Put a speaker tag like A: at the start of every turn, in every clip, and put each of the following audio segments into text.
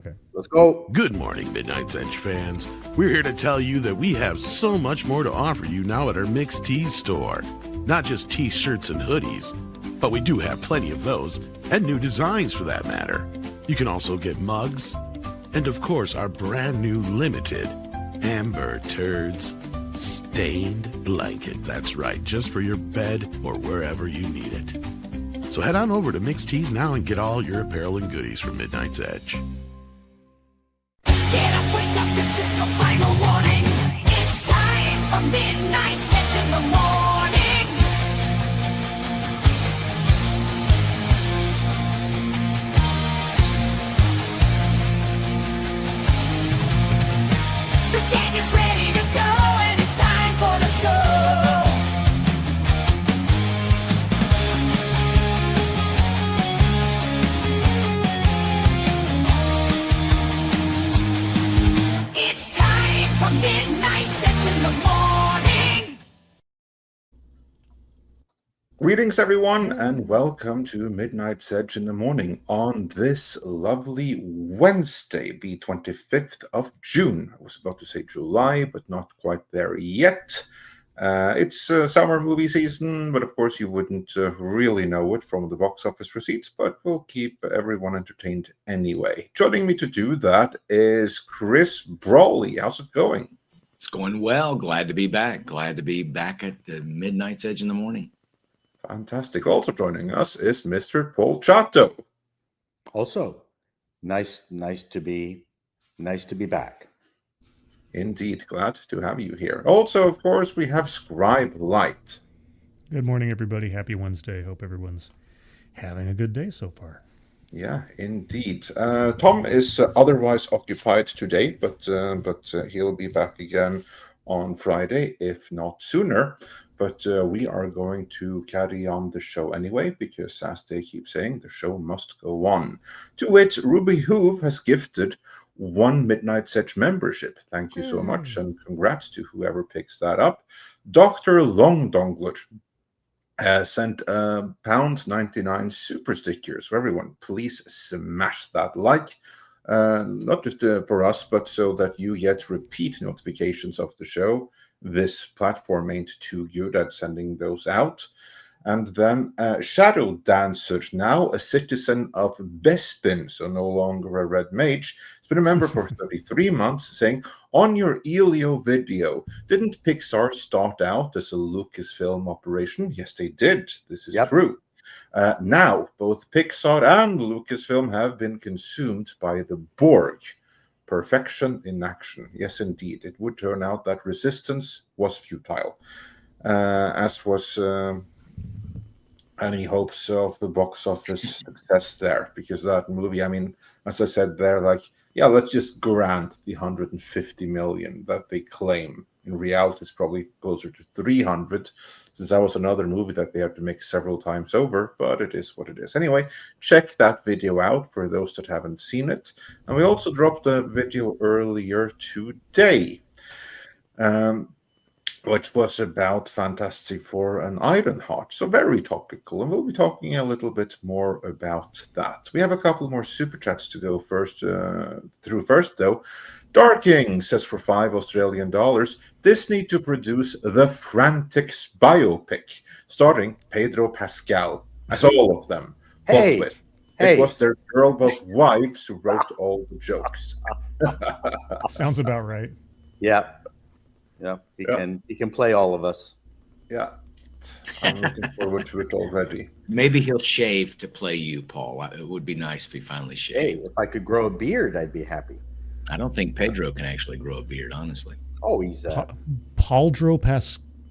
A: Okay, let's go.
B: Good morning, Midnight's Edge fans. We're here to tell you that we have so much more to offer you now at our Mixed Tees store. Not just t-shirts and hoodies, but we do have plenty of those, and new designs for that matter. You can also get mugs, and of course our brand new limited Amber Turds stained blanket. That's right, just for your bed or wherever you need it. So head on over to Mixed Tees now and get all your apparel and goodies from Midnight's Edge.
C: Get up, wake up, this is your final warning. It's time for Midnight's Edge in the morning. The gang is ready to go and it's time for the show. It's time for Midnight's Edge in the morning.
A: Greetings, everyone, and welcome to Midnight's Edge in the morning on this lovely Wednesday, the 25th of June. I was about to say July, but not quite there yet. It's summer movie season, but of course you wouldn't really know it from the box office receipts, but we'll keep everyone entertained anyway. Joining me to do that is Chris Brawley. How's it going?
D: It's going well. Glad to be back. Glad to be back at the Midnight's Edge in the morning.
A: Fantastic. Also joining us is Mr. Paul Chato.
E: Also, nice to be back.
A: Indeed, glad to have you here. Also, of course, we have Scribe Light.
F: Good morning, everybody. Happy Wednesday. Hope everyone's having a good day so far.
A: Yeah, indeed. Tom is otherwise occupied today, but he'll be back again on Friday, if not sooner. But we are going to carry on the show anyway, because as they keep saying, the show must go on. To which Ruby Hoove has gifted 1 Midnight's Edge membership. Thank you so much, and congrats to whoever picks that up. Dr. Longdongler sent £1.99 super stickers for everyone. Please smash that like. Not just for us, but so that you get repeat notifications of the show. This platform ain't too good at sending those out. And then Shadow Dancer, now a citizen of Bespin, so no longer a red mage, has been a member for 33 months, saying, on your Elio video, didn't Pixar start out as a Lucasfilm operation? Yes, they did. This is true. Now, both Pixar and Lucasfilm have been consumed by the Borg. Perfection in action. Yes, indeed. It would turn out that resistance was futile, as was any hopes of the box office success there, because that movie, I mean, as I said there, like, yeah, let's just grant the 150 million that they claim. In reality, it's probably closer to 300, since that was another movie that they had to make several times over, but it is what it is. Anyway, check that video out for those that haven't seen it. And we also dropped a video earlier today, which was about Fantastic Four and Ironheart. So very topical, and we'll be talking a little bit more about that. We have a couple more super chats to go through first, though. Darking says for $5 Disney to produce the Frantics biopic, starring Pedro Pascal, as all of them.
E: Hey.
A: It was their Girlbosses wives who wrote all the jokes.
F: Sounds about right.
E: Yeah. He can play all of us.
A: Yeah. I'm looking forward to it already.
D: Maybe he'll shave to play you, Paul. It would be nice if he finally
E: Hey,
D: shaved.
E: if I could grow a beard, I'd be happy.
D: I don't think Pedro can actually grow a beard, honestly.
E: Oh, he's
F: Pauldro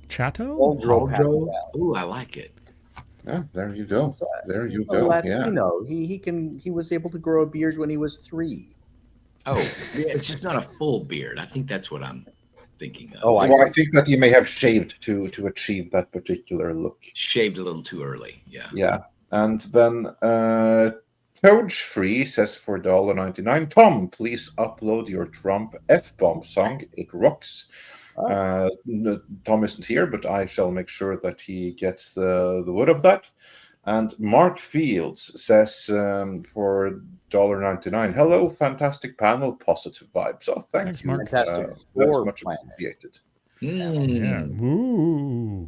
F: Chato?
E: Pauldro.
D: Ooh, I like it.
A: Yeah, there you go.
E: He's a Latino. He was able to grow a beard when he was 3.
D: Oh, yeah, it's just not a full beard. I think that's what I'm thinking of.
E: Oh,
A: I think that he may have shaved to achieve that particular look.
D: Shaved a little too early. Yeah.
A: Yeah. And then Toad Free says for $1.99, Tom, please upload your Trump F-bomb song. It rocks. Tom isn't here, but I shall make sure that he gets the wood of that. And Mark Fields says for $1.99, hello, fantastic panel, positive vibes. Oh,
F: Thanks,
A: thank you.
F: Mark.
E: Fantastic
A: That's
E: for
A: much
E: planet.
A: appreciated.
F: Yeah. Ooh.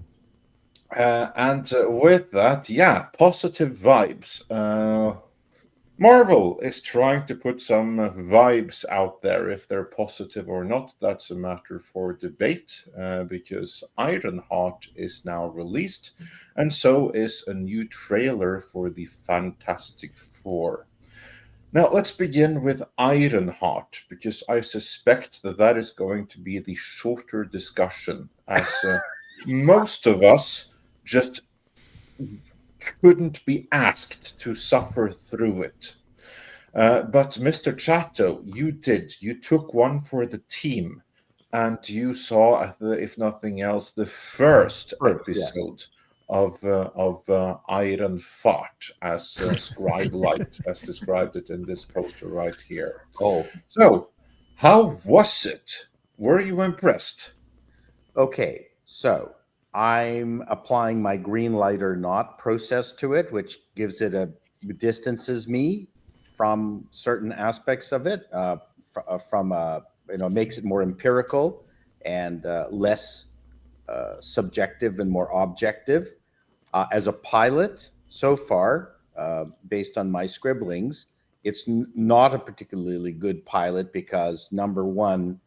A: And with that, yeah, positive vibes. Marvel is trying to put some vibes out there. If they're positive or not, that's a matter for debate, because Ironheart is now released, and so is a new trailer for the Fantastic Four. Now, let's begin with Ironheart, because I suspect that that is going to be the shorter discussion, as most of us just couldn't be asked to suffer through it. But Mr. Chato, you did. You took one for the team, and you saw, if nothing else, the first episode of Iron Fart, as Scribe Light has described it in this poster right here.
E: Oh,
A: So, how was it? Were you impressed?
E: okay. So I'm applying my green light or not process to it, which gives it distances me from certain aspects of it, makes it more empirical and less subjective and more objective. As a pilot, so far, based on my scribblings, it's not a particularly good pilot because, number one,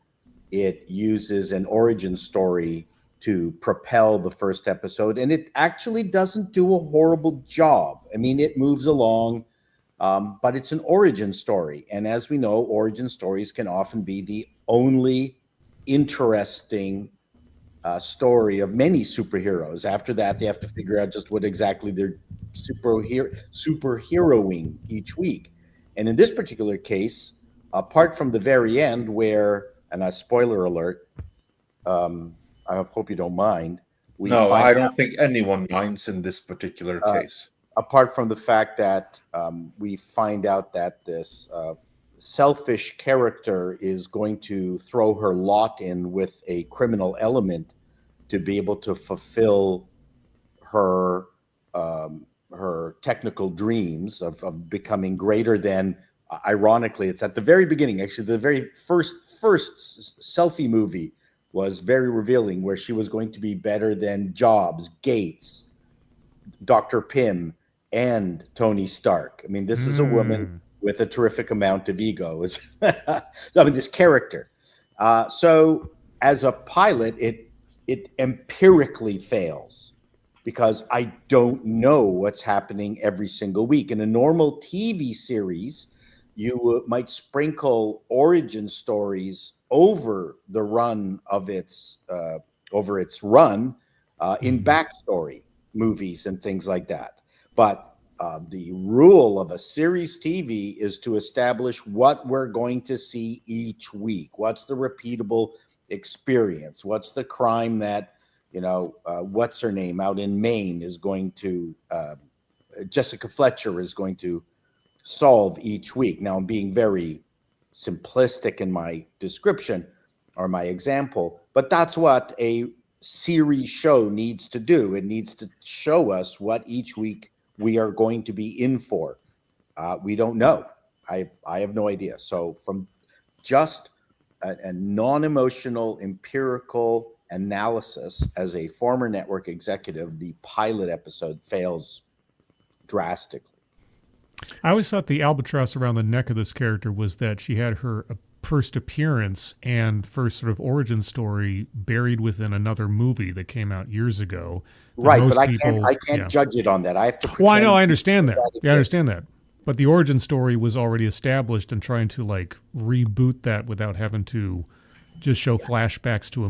E: it uses an origin story to propel the first episode, and it actually doesn't do a horrible job. I mean, it moves along, but it's an origin story. And as we know, origin stories can often be the only interesting story of many superheroes. After that, they have to figure out just what exactly they're superheroing each week. And in this particular case, apart from the very end where, and a spoiler alert, I hope you don't mind.
A: No, I don't think anyone minds in this particular case.
E: Apart from the fact that we find out that this selfish character is going to throw her lot in with a criminal element to be able to fulfill her her technical dreams of becoming greater than. Ironically, it's at the very beginning. Actually, the very first selfie movie was very revealing, where she was going to be better than Jobs, Gates, Dr. Pym, and Tony Stark. I mean, this is a woman with a terrific amount of ego. I mean, this character. So as a pilot, it empirically fails because I don't know what's happening every single week. In a normal TV series, you might sprinkle origin stories over the run of its run in backstory movies and things like that. But the rule of a series TV is to establish what we're going to see each week. What's the repeatable experience? What's the crime that, what's her name out in Maine is going to, Jessica Fletcher is going to solve each week. Now, I'm being very simplistic in my description or my example, but that's what a series show needs to do. It needs to show us what each week we are going to be in for. We don't know. I have no idea. So from just a non-emotional empirical analysis, as a former network executive, the pilot episode fails drastically.
F: I always thought the albatross around the neck of this character was that she had her first appearance and first sort of origin story buried within another movie that came out years ago.
E: Right, but I can't judge it on that. I have to.
F: Well, I know, I understand that. Yeah, I understand that. But the origin story was already established, and trying to reboot that without having to just show flashbacks to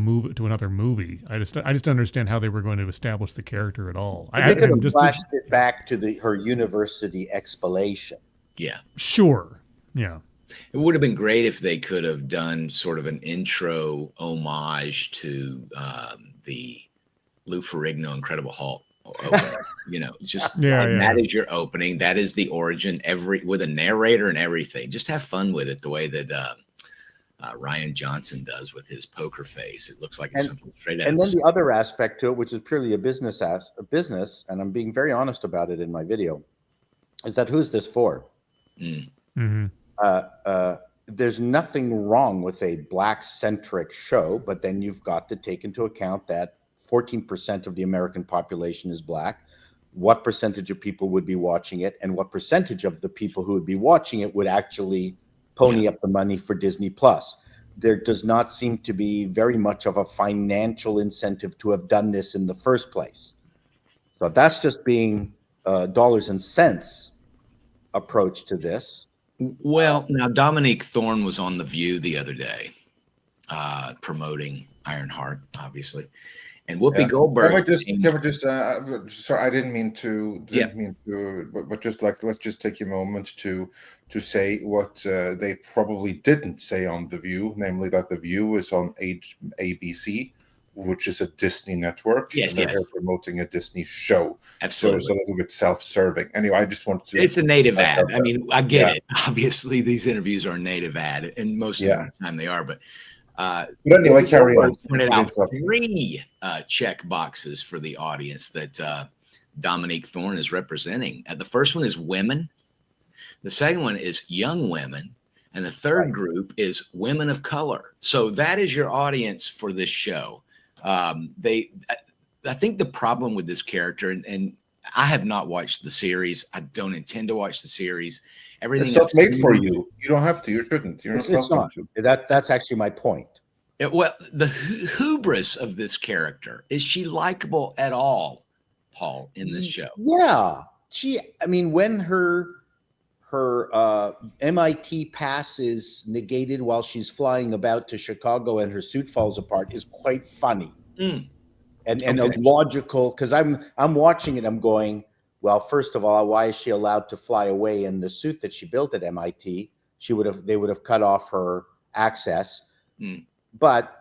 F: another movie. I just don't understand how they were going to establish the character at all.
E: They could have flashed it back to her university explanation.
D: Yeah.
F: Sure. Yeah.
D: It would have been great if they could have done sort of an intro homage to the Lou Ferrigno Incredible Hulk. That is your opening. That is the origin. With a narrator and everything. Just have fun with it. The way that Ryan Johnson does with his poker face. It looks like it's something straight out.
E: And then the other aspect to it, which is purely a business, and I'm being very honest about it in my video, is that who's this for?
F: Mm-hmm.
E: There's nothing wrong with a Black-centric show, but then you've got to take into account that 14% of the American population is Black. What percentage of people would be watching it, and what percentage of the people who would be watching it would actually pony up the money for Disney Plus? There does not seem to be very much of a financial incentive to have done this in the first place. So that's just being dollars and cents approach to this.
D: Well, now Dominique Thorne was on The View the other day, promoting Ironheart, obviously, and Whoopi Goldberg.
A: Sorry, I didn't mean to. But just like, let's just take a moment to say what they probably didn't say on The View, namely that The View is on ABC, which is a Disney network.
D: Yes,
A: and they're promoting a Disney show.
D: Absolutely.
A: So it's a little bit self-serving. Anyway, I just want to.
D: It's a native ad. I mean, I get it. Obviously, these interviews are a native ad, and most of the time they are. But
A: anyway, carry on.
D: Pointed out 3 check boxes for the audience that Dominique Thorne is representing. The first one is women. The second one is young women. And the third group is women of color. So that is your audience for this show. I think the problem with this character, and I have not watched the series. I don't intend to watch the series. Everything
A: it's not made for you. You don't have to. You shouldn't. You're not welcome to.
E: That's actually my point.
D: Well, the hubris of this character, is she likable at all, Paul, in this show?
E: Yeah. When her MIT pass is negated while she's flying about to Chicago and her suit falls apart is quite funny. And a logical, because I'm watching it, I'm going, well, first of all, why is she allowed to fly away in the suit that she built at MIT? They would have cut off her access. But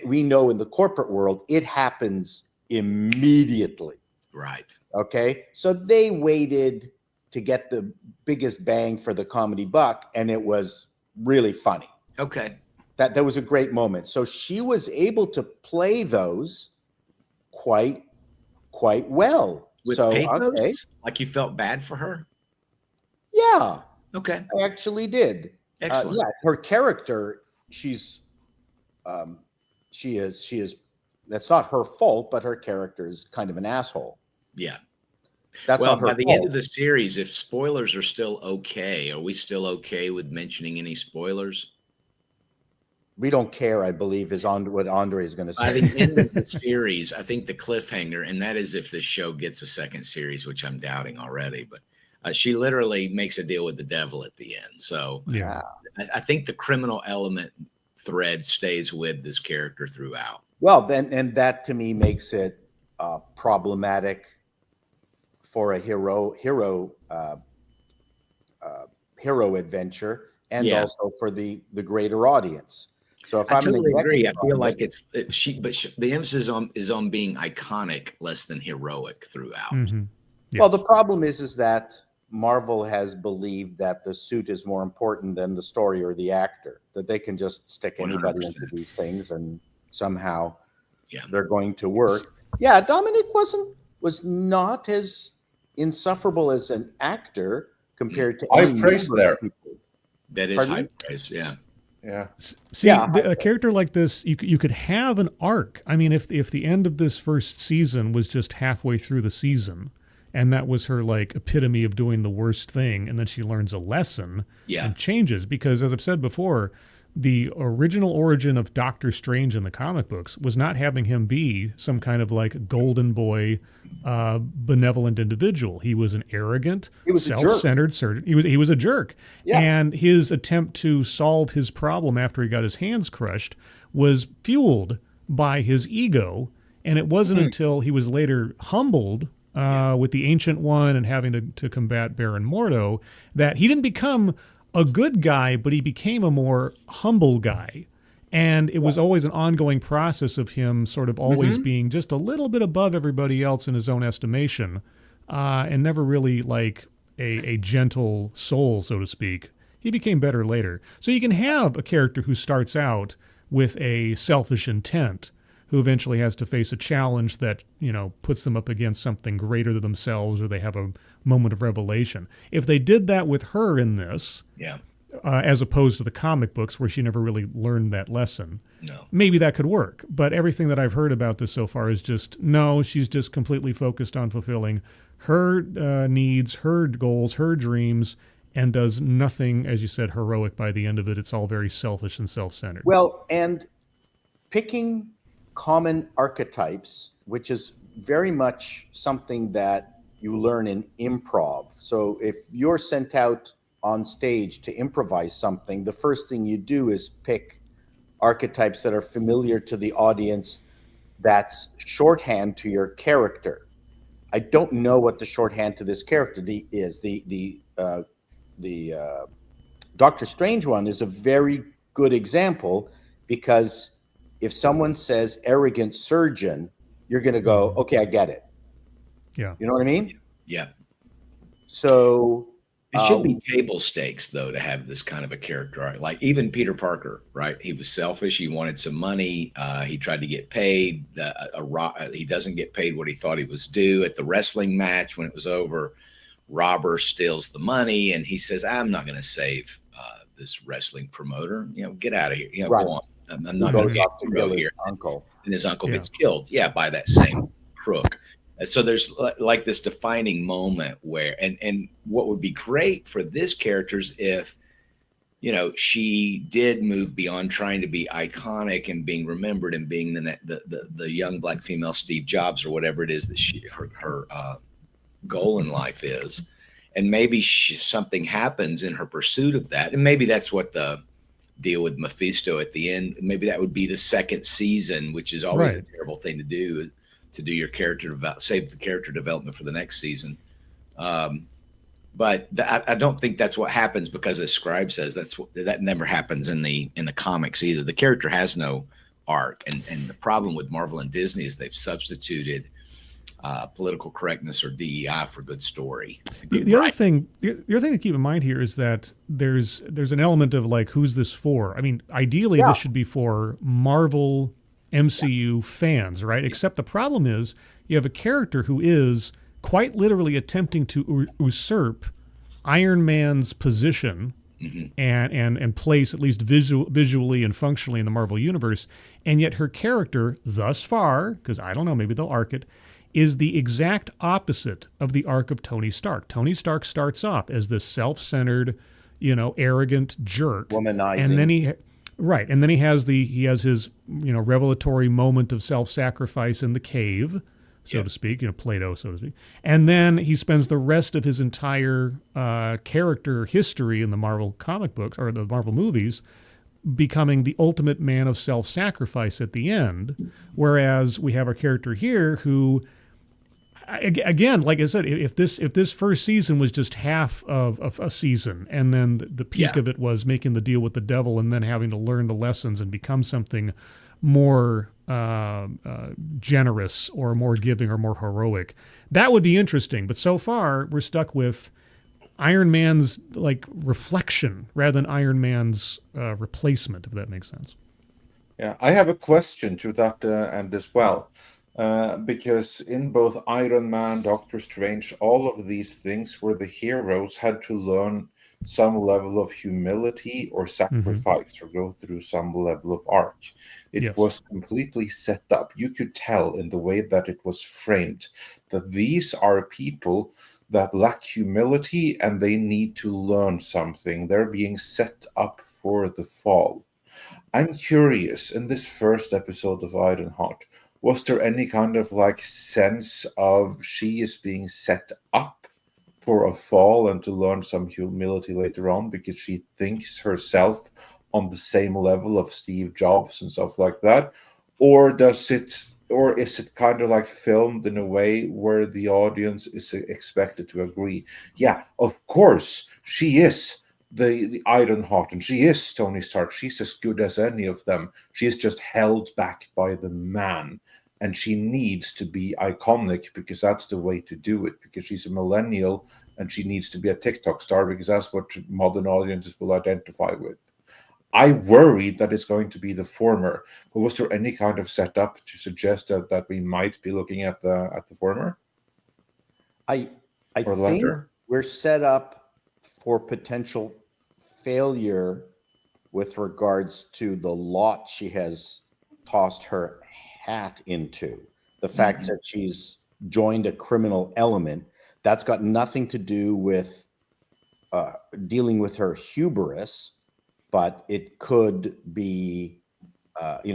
E: we know in the corporate world it happens immediately.
D: Right.
E: Okay. So they waited to get the biggest bang for the comedy buck, and it was really funny.
D: Okay.
E: That was a great moment. So she was able to play those quite well.
D: With
E: so,
D: pathos?
E: okay.
D: Like you felt bad for her?
E: Yeah.
D: Okay.
E: I actually did.
D: Excellent.
E: Her character, she is, that's not her fault, but her character is kind of an asshole.
D: Yeah.
E: That's
D: well,
E: not her
D: by the
E: fault.
D: end of the series, if spoilers are still okay, are we still okay with mentioning any spoilers?
E: We don't care, I believe, is on what Andre is going to say.
D: By the end of the series, I think the cliffhanger, and that is if this show gets a second series, which I'm doubting already, but she literally makes a deal with the devil at the end. So
F: Yeah.
D: I think the criminal element thread stays with this character throughout.
E: Well, then, and that to me makes it problematic for a hero adventure, and also for the greater audience. So if
D: I
E: I'm
D: totally agree. I feel like the emphasis is on being iconic, less than heroic throughout.
F: Mm-hmm. Yes.
E: Well, the problem is that Marvel has believed that the suit is more important than the story or the actor, that they can just stick anybody
D: 100%.
E: into these things and somehow
D: Yeah.
E: they're going to work. Yeah, Dominic was not as insufferable as an actor compared to
A: High praise there.
E: people.
D: That is
E: Pardon
D: high
E: me?
D: praise. Yeah.
A: Yeah.
F: See,
E: Yeah.
F: a character like this, you could have an arc. I mean, if the end of this first season was just halfway through the season, and that was her like epitome of doing the worst thing, and then she learns a lesson and changes, because as I've said before, the original origin of Doctor Strange in the comic books was not having him be some kind of like golden boy, benevolent individual. He was an arrogant, self-centered surgeon. He was a jerk.
E: Yeah.
F: And his attempt to solve his problem after he got his hands crushed was fueled by his ego. And it wasn't until he was later humbled with the Ancient One and having to combat Baron Mordo that he didn't become a good guy, but he became a more humble guy. And it was always an ongoing process of him sort of always being just a little bit above everybody else in his own estimation, and never really like a gentle soul, so to speak. He became better later. So you can have a character who starts out with a selfish intent, who eventually has to face a challenge that, puts them up against something greater than themselves, or they have a moment of revelation. If they did that with her in this,
D: Yeah.
F: as opposed to the comic books where she never really learned that lesson,
D: No.
F: maybe that could work. But everything that I've heard about this so far is just, no, she's just completely focused on fulfilling her needs, her goals, her dreams, and does nothing, as you said, heroic by the end of it. It's all very selfish and self-centered.
E: Well, and picking common archetypes, which is very much something that you learn in improv. So if you're sent out on stage to improvise something, the first thing you do is pick archetypes that are familiar to the audience, that's shorthand to your character. I don't know what the shorthand to this character is. The Doctor Strange one is a very good example, because if someone says arrogant surgeon, you're going to go, okay, I get it.
F: Yeah.
E: You know what I mean?
D: Yeah.
E: So
D: It should be table stakes, though, to have this kind of a character arc. Like even Peter Parker, right? He was selfish. He wanted some money. He tried to get paid. He doesn't get paid what he thought he was due at the wrestling match. When it was over, Robber steals the money, and he says, "I'm not going to save this wrestling promoter. Get out of here.
E: Right.
D: Go on. I'm
E: he
D: not going
E: goes
D: to
E: off to kill his
D: here."
E: uncle.
D: And his uncle
F: Yeah.
D: gets killed. Yeah, by that same crook. So there's like this defining moment where, and what would be great for this character is if, she did move beyond trying to be iconic and being remembered and being the young black female Steve Jobs or whatever it is that her goal in life is. And maybe something happens in her pursuit of that. And maybe that's what the deal with Mephisto at the end. Maybe that would be the second season, which is always
F: Right.
D: a terrible thing to do your character, save the character development for the next season. But I don't think that's what happens, because as Scribe says, that never happens in the comics either. The character has no arc. And the problem with Marvel and Disney is they've substituted political correctness or DEI for good story.
F: The other thing to keep in mind here is that there's an element of like, who's this for? I mean, ideally this should be for Marvel MCU fans, right? Except the problem is you have a character who is quite literally attempting to usurp Iron Man's position and place, at least visually and functionally, in the Marvel universe, and yet her character thus far, because I don't know, maybe they'll arc it, is the exact opposite of the arc of Tony Stark. Tony Stark starts off as this self-centered, arrogant jerk,
E: Womanizing.
F: and then he has his revelatory moment of self-sacrifice in the cave, so to speak, Plato, so to speak, and then he spends the rest of his entire character history in the Marvel comic books or the Marvel movies becoming the ultimate man of self-sacrifice at the end, whereas we have a character here who, again, like I said, if this first season was just half of a season, and then the peak of it was making the deal with the devil and then having to learn the lessons and become something more generous or more giving or more heroic, that would be interesting. But so far, we're stuck with Iron Man's like reflection rather than Iron Man's replacement, if that makes sense.
A: Yeah, I have a question to that end as well. Because in both Iron Man, Doctor Strange, all of these things where the heroes had to learn some level of humility or sacrifice or go through some level of arc. It was completely set up. You could tell in the way that it was framed that these are people that lack humility and they need to learn something. They're being set up for the fall. I'm curious, in this first episode of Ironheart, was there any kind of like sense of she is being set up for a fall and to learn some humility later on because she thinks herself on the same level of Steve Jobs and stuff like that? Or is it kind of like filmed in a way where the audience is expected to agree? Yeah, of course, she is the Ironheart, and she is Tony Stark. She's as good as any of them. She is just held back by the man. and she needs to be iconic because that's the way to do it, because she's a millennial and she needs to be a TikTok star because that's what modern audiences will identify with. I worry that it's going to be the former. But was there any kind of setup to suggest that we might be looking at the former
E: I
A: or the
E: think
A: latter?
E: we're set up for potential failure with regards to the lot she has tossed her hat into. The fact that she's joined a criminal element, that's got nothing to do with dealing with her hubris, but it could be,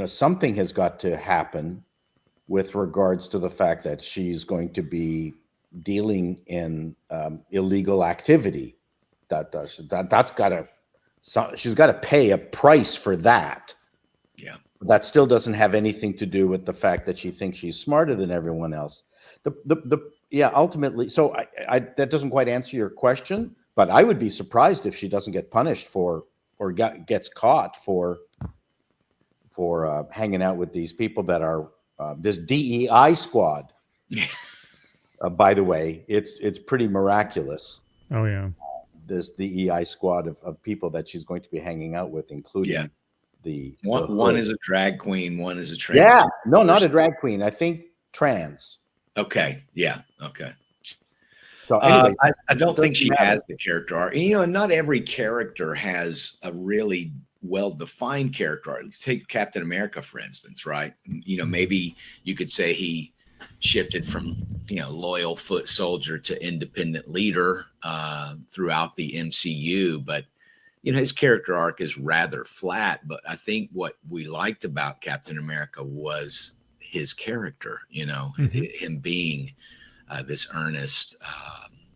E: something has got to happen with regards to the fact that she's going to be dealing in illegal activity. That's got to, she's got to pay a price for that.
D: Yeah.
E: That still doesn't have anything to do with the fact that she thinks she's smarter than everyone else. Ultimately, so I that doesn't quite answer your question, but I would be surprised if she doesn't get punished for, or gets caught for hanging out with these people that are this DEI squad. By the way, it's pretty miraculous.
F: Oh yeah.
E: This DEI squad of people that she's going to be hanging out with, including the
D: one is a drag queen, one is a trans.
E: Yeah, no, not a drag queen. I think trans.
D: Okay. Yeah. Okay.
E: So anyway,
D: I don't think she has the character arc. And not every character has a really well-defined character arc. Let's take Captain America, for instance, right? Maybe you could say he shifted from, loyal foot soldier to independent leader throughout the MCU, but his character arc is rather flat. But I think what we liked about Captain America was his character, him being this earnest,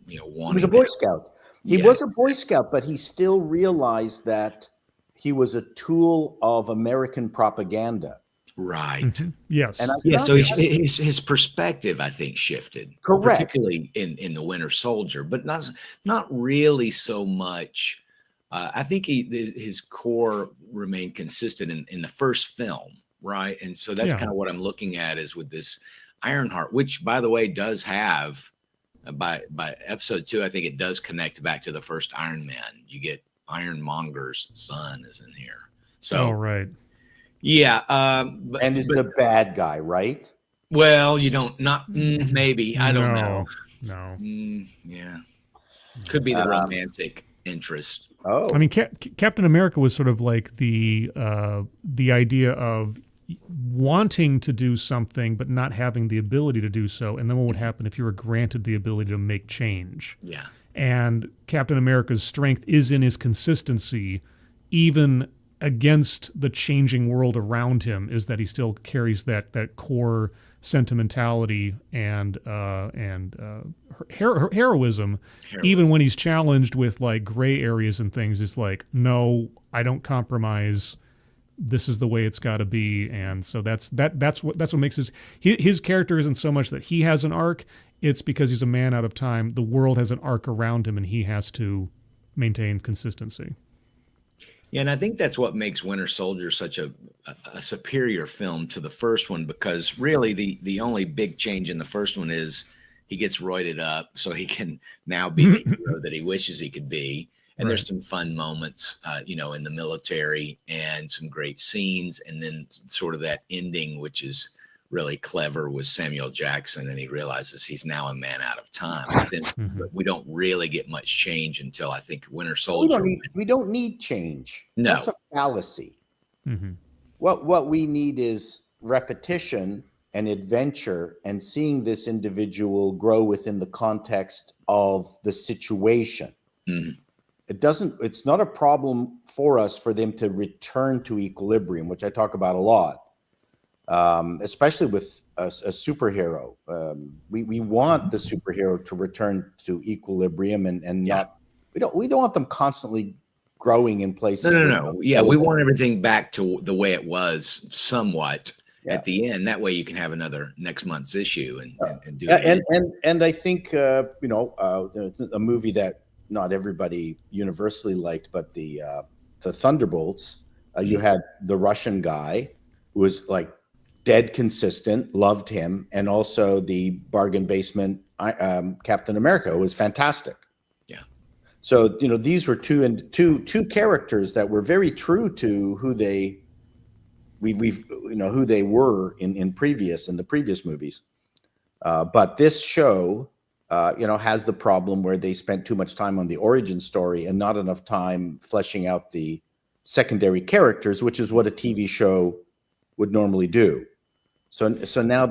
D: wanting.
E: He was a Boy Scout. He was a Boy Scout, but he still realized that he was a tool of American propaganda.
D: Right.
F: Mm-hmm. Yes.
E: And
D: so his perspective, I think, shifted.
E: Correct.
D: Particularly in the Winter Soldier, but not really so much. I think his core remained consistent in the first film, right? And so that's kind of what I'm looking at is with this Ironheart, which, by the way, does have by episode 2, I think it does connect back to the first Iron Man. You get Ironmonger's son is in here. So,
F: right.
D: Yeah.
E: And is the bad guy, right?
D: Well, maybe. I don't know.
F: No.
D: Yeah. Could be the romantic interest.
E: Oh.
F: I mean, Captain America was sort of like the idea of wanting to do something but not having the ability to do so, and then what would happen if you were granted the ability to make change?
D: Yeah.
F: And Captain America's strength is in his consistency, even against the changing world around him, is that he still carries that core sentimentality and heroism, even when he's challenged with like gray areas and things. It's like, no, I don't compromise. This is the way it's got to be. And so that's what makes his character isn't so much that he has an arc. It's because he's a man out of time. The world has an arc around him, and he has to maintain consistency.
D: Yeah, and I think that's what makes Winter Soldier such a superior film to the first one, because really the only big change in the first one is he gets roided up so he can now be the hero that he wishes he could be. And there's some fun moments, in the military, and some great scenes. And then sort of that ending, which is really clever, with Samuel Jackson, and he realizes he's now a man out of time. But we don't really get much change until I think Winter Soldier.
E: We don't need change.
D: No.
E: That's a fallacy.
F: Mm-hmm.
E: What we need is repetition and adventure, and seeing this individual grow within the context of the situation.
D: Mm-hmm.
E: It's not a problem for us for them to return to equilibrium, which I talk about a lot, especially with a superhero. We want the superhero to return to equilibrium and not, we don't want them constantly growing in places.
D: No. Yeah, we want everything back to the way it was somewhat at the end. That way you can have another next month's issue and do it.
E: And I think, a movie that not everybody universally liked, but the Thunderbolts, you had the Russian guy who was like dead consistent, loved him, and also the bargain basement Captain America was fantastic.
D: Yeah.
E: So these were two characters that were very true to who they who they were in the previous movies. But this show, has the problem where they spent too much time on the origin story and not enough time fleshing out the secondary characters, which is what a TV show would normally do. So now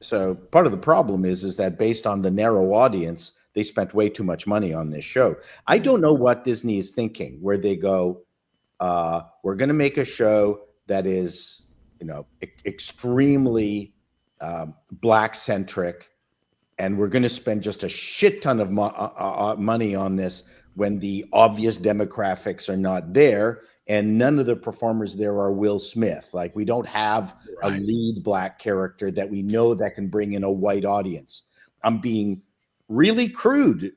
E: so part of the problem is that based on the narrow audience, they spent way too much money on this show. I don't know what Disney is thinking, where they go, we're going to make a show that is, extremely black centric, and we're going to spend just a shit ton of money on this when the obvious demographics are not there, and none of the performers there are Will Smith. Like, we don't have a lead black character that we know that can bring in a white audience. I'm being really crude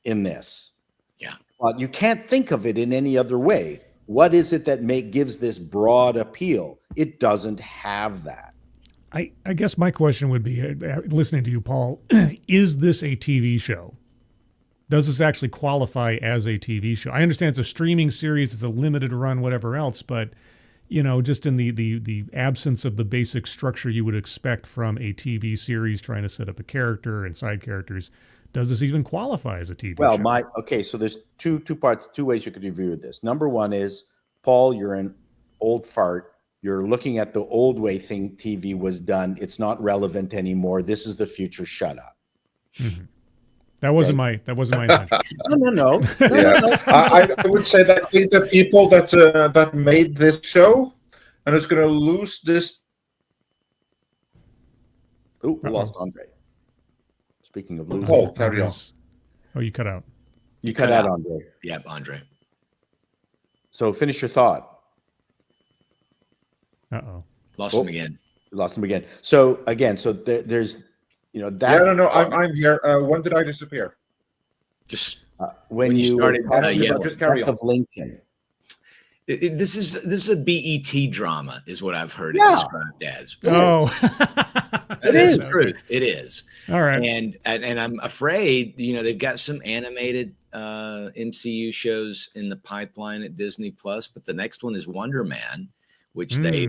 E: in this.
D: Yeah.
E: But you can't think of it in any other way. What is it that gives this broad appeal? It doesn't have that.
F: I guess my question would be, listening to you, Paul, is this a TV show? Does this actually qualify as a TV show? I understand it's a streaming series, it's a limited run, whatever else, but just in the absence of the basic structure you would expect from a TV series trying to set up a character and side characters, does this even qualify as a TV show?
E: So there's two parts, two ways you could review this. Number one is, Paul, you're an old fart. You're looking at the old way TV was done. It's not relevant anymore. This is the future. Shut up.
F: Mm-hmm. That wasn't my intention.
E: No.
A: Yeah, I would say that the people that made this show and is going to lose this.
E: Oh, we lost Andre. Speaking of losing,
A: Paul, carry on.
F: Oh, you cut out.
E: You cut out, Andre.
D: Yep, Andre.
E: So finish your thought.
F: Uh-oh.
D: Lost him again.
E: Lost him again. So again, there's that.
A: Yeah, no, I'm here. When did I disappear?
D: Just
E: when you
D: started.
A: Just carry on.
E: Of Lincoln.
D: This is a BET drama, is what I've heard it described as.
F: Oh,
D: it is the truth. It is.
F: All right.
D: And I'm afraid, they've got some animated MCU shows in the pipeline at Disney Plus, but the next one is Wonder Man, which they,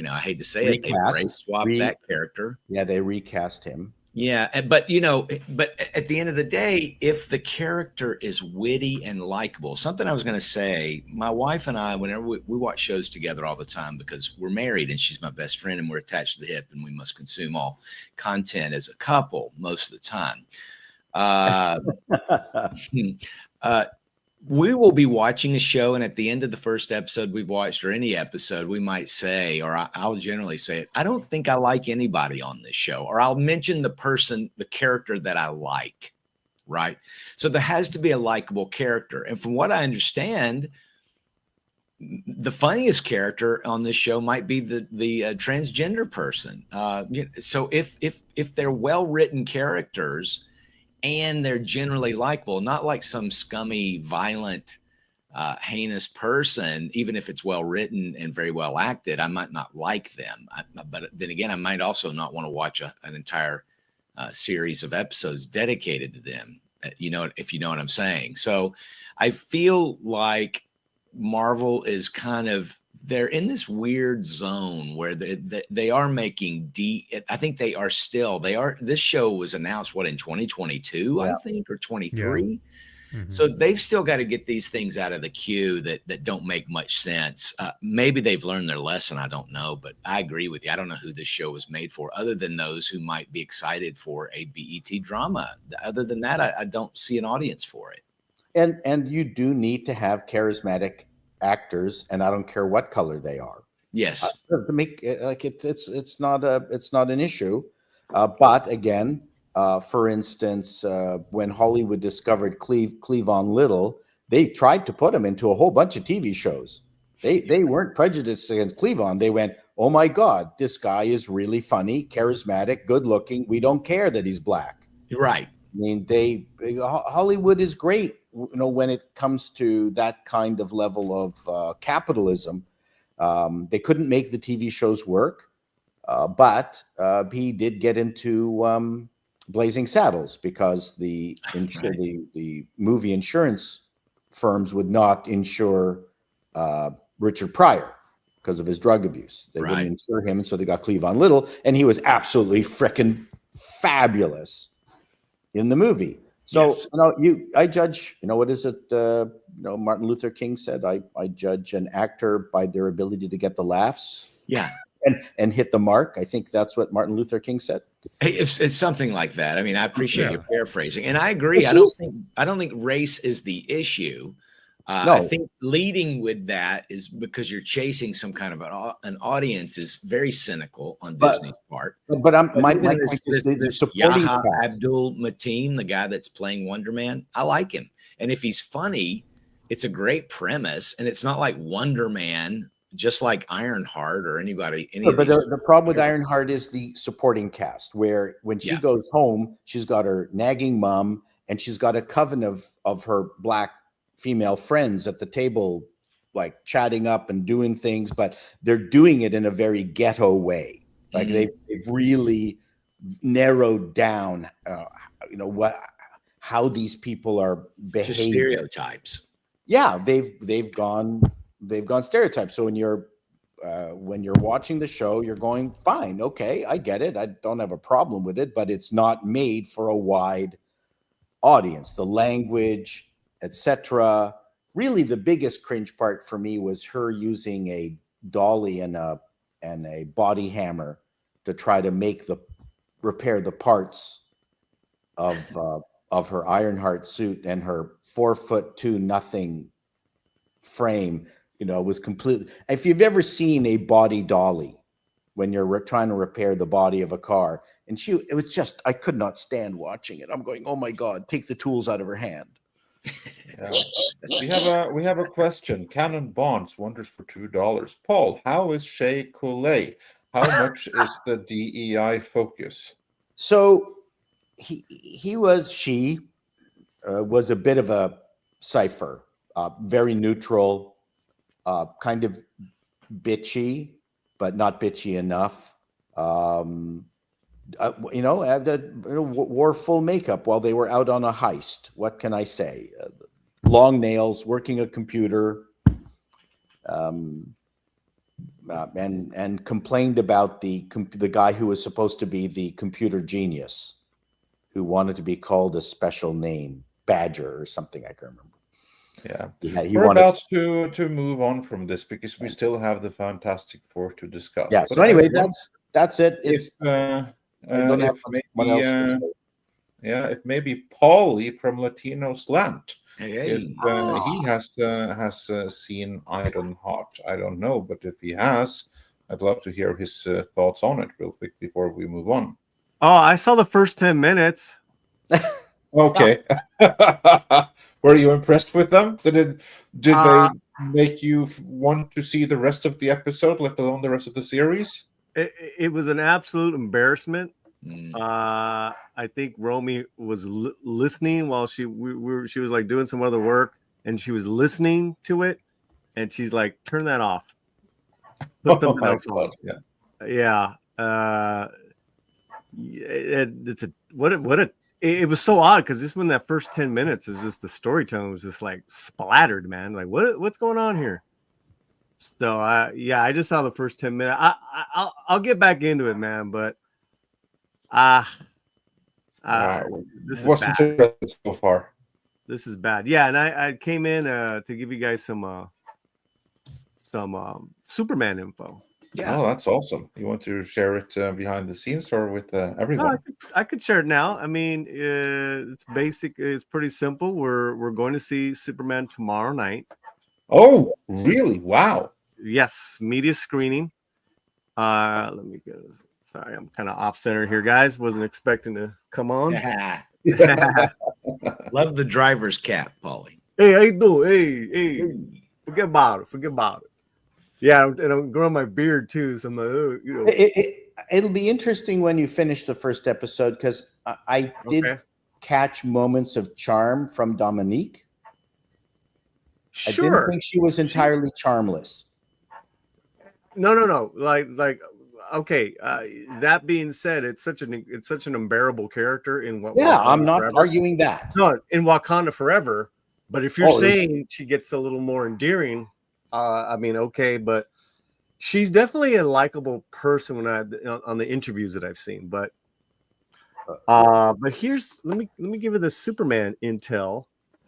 D: I hate to say it, they race swapped that character.
E: Yeah, they recast him.
D: Yeah, but at the end of the day, if the character is witty and likable, something I was going to say, my wife and I, whenever we watch shows together all the time because we're married and she's my best friend and we're attached to the hip and we must consume all content as a couple most of the time. We will be watching a show, and at the end of the first episode we've watched, or any episode, we might say, or I'll generally say it, I don't think I like anybody on this show, or I'll mention the character that I like, right? So there has to be a likable character. And from what I understand, the funniest character on this show might be the transgender person. So if they're well-written characters, and they're generally likable, not like some scummy, violent, heinous person. Even if it's well written and very well acted, I might not like them. But then again, I might also not want to watch an entire series of episodes dedicated to them. If you know what I'm saying. So I feel like Marvel is they're in this weird zone where they are making I think this show was announced in 2022, I think, or 23. Yeah. Mm-hmm. So they've still got to get these things out of the queue that don't make much sense. Maybe they've learned their lesson. I don't know, but I agree with you. I don't know who this show was made for, other than those who might be excited for a BET drama. Other than that, I don't see an audience for it.
E: And you do need to have charismatic actors, and I don't care what color they are.
D: Yes,
E: to make it's not an issue. But again, for instance, when Hollywood discovered Cleavon Little, they tried to put him into a whole bunch of TV shows. They weren't prejudiced against Cleavon. They went, "Oh my God, this guy is really funny, charismatic, good looking. We don't care that he's black."
D: You're right.
E: I mean, Hollywood is great, when it comes to that kind of level of capitalism. They couldn't make the TV shows work. But he did get into Blazing Saddles because the movie insurance firms would not insure Richard Pryor because of his drug abuse. They wouldn't insure him, and so they got Cleavon Little, and he was absolutely frickin' fabulous in the movie. So I judge. What is it? Martin Luther King said, "I judge an actor by their ability to get the laughs."
D: Yeah.
E: And hit the mark. I think that's what Martin Luther King said.
D: It's something like that. I mean, I appreciate your paraphrasing, and I agree. I don't think race is the issue.
E: No.
D: I think leading with that is because you're chasing some kind of an audience is very cynical on Disney's part.
E: But my point is the supporting
D: Yaha
E: cast.
D: Abdul Mateen, the guy that's playing Wonder Man, I like him, and if he's funny, it's a great premise, and it's not like Wonder Man. Just like Ironheart or anybody.
E: But the problem with Ironheart is the supporting cast, where when she goes home, she's got her nagging mom, and she's got a coven of her black female friends at the table, like chatting up and doing things, but they're doing it in a very ghetto way. Like they've really narrowed down, how these people are behaving.
D: Just stereotypes.
E: Yeah, they've gone stereotypes. So when you're watching the show, you're going, fine, okay, I get it. I don't have a problem with it, but it's not made for a wide audience. The language, etc. Really, the biggest cringe part for me was her using a dolly and a body hammer to try to repair the parts of her Ironheart suit, and her 4'2" nothing frame. Was completely. If you've ever seen a body dolly when you're trying to repair the body of a car, and it was just, I could not stand watching it. I'm going, oh my God, take the tools out of her hand.
A: Yeah. We have a question. Canon Bonds wonders for $2. Paul, how is Shea Coulee? How much is the DEI focus?
E: So she was a bit of a cipher, very neutral. Kind of bitchy, but not bitchy enough. Wore full makeup while they were out on a heist. What can I say? Long nails, working a computer, and complained about the guy who was supposed to be the computer genius, who wanted to be called a special name, Badger or something. I can't remember.
A: Yeah,
E: we're
A: about to move on from this because we still have the Fantastic Four to discuss.
E: Yeah. So anyway, that's it. If
A: maybe Paulie from Latino Slant,
D: Hey.
A: he has seen Ironheart. I don't know, but if he has, I'd love to hear his thoughts on it real quick before we move on.
G: Oh, I saw the first 10 minutes.
A: Okay. Were you impressed with them? Did they make you want to see the rest of the episode, let alone the rest of the series?
G: It was an absolute embarrassment. I think Romy was listening while she was like doing some other work, and she was listening to it, and she's like, "Turn that off. Put something else on." Yeah. It was so odd because just when that first 10 minutes, it was just the storytelling was just like splattered, man. Like what's going on here? So I just saw the first 10 minutes. I'll get back into it, man. But this is
A: wasn't
G: bad.
A: So far.
G: This is bad. Yeah, and I came in to give you guys some Superman info.
D: Yeah.
A: Oh, that's awesome. You want to share it behind the scenes or with everyone?
G: No, I could share it now. I mean, it's basic. It's pretty simple. We're going to see Superman tomorrow night.
A: Oh, really? Wow.
G: Yes, media screening. Let me get. Sorry, I'm kind of off center here, guys. Wasn't expecting to come on.
D: Love the driver's cap, Paulie.
G: Hey, how you doing? Hey. Forget about it. Yeah, and I'm growing my beard too, so I'm like,
E: It'll be interesting when you finish the first episode, because I did catch moments of charm from Dominique.
G: Sure.
E: I didn't think she was entirely charmless.
G: No. Like okay. That being said, it's such an unbearable character in what.
E: Yeah,
G: Wakanda
E: I'm not
G: Forever.
E: arguing that.
G: No, in Wakanda Forever. But if you're
E: Oh, it was-
G: saying she gets a little more endearing, I mean, okay, but she's definitely a likable person on the interviews that I've seen. But here's let me give you the Superman intel.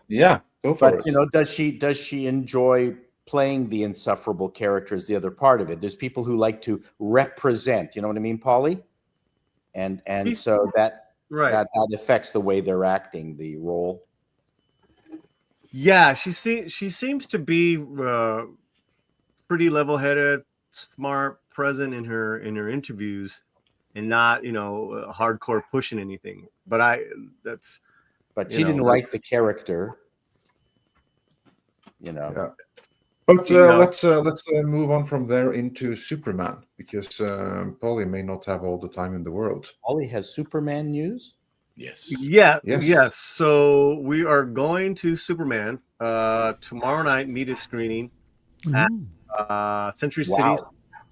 A: Yeah, go for
E: But
A: it.
E: you know, does she enjoy playing the insufferable character is the other part of it. There's people who like to represent, you know what I mean, Paulie? And so that
G: Right.
E: that affects the way they're acting the role.
G: Yeah, she seems to be pretty level-headed, smart, present in her interviews, and not hardcore pushing anything. But
E: she didn't write the character, you know.
A: Yeah. But let's move on from there into Superman, because Polly may not have all the time in the world.
E: Paulie has Superman news?
D: Yes.
G: Yes. So we are going to Superman tomorrow night. Media screening at Century City,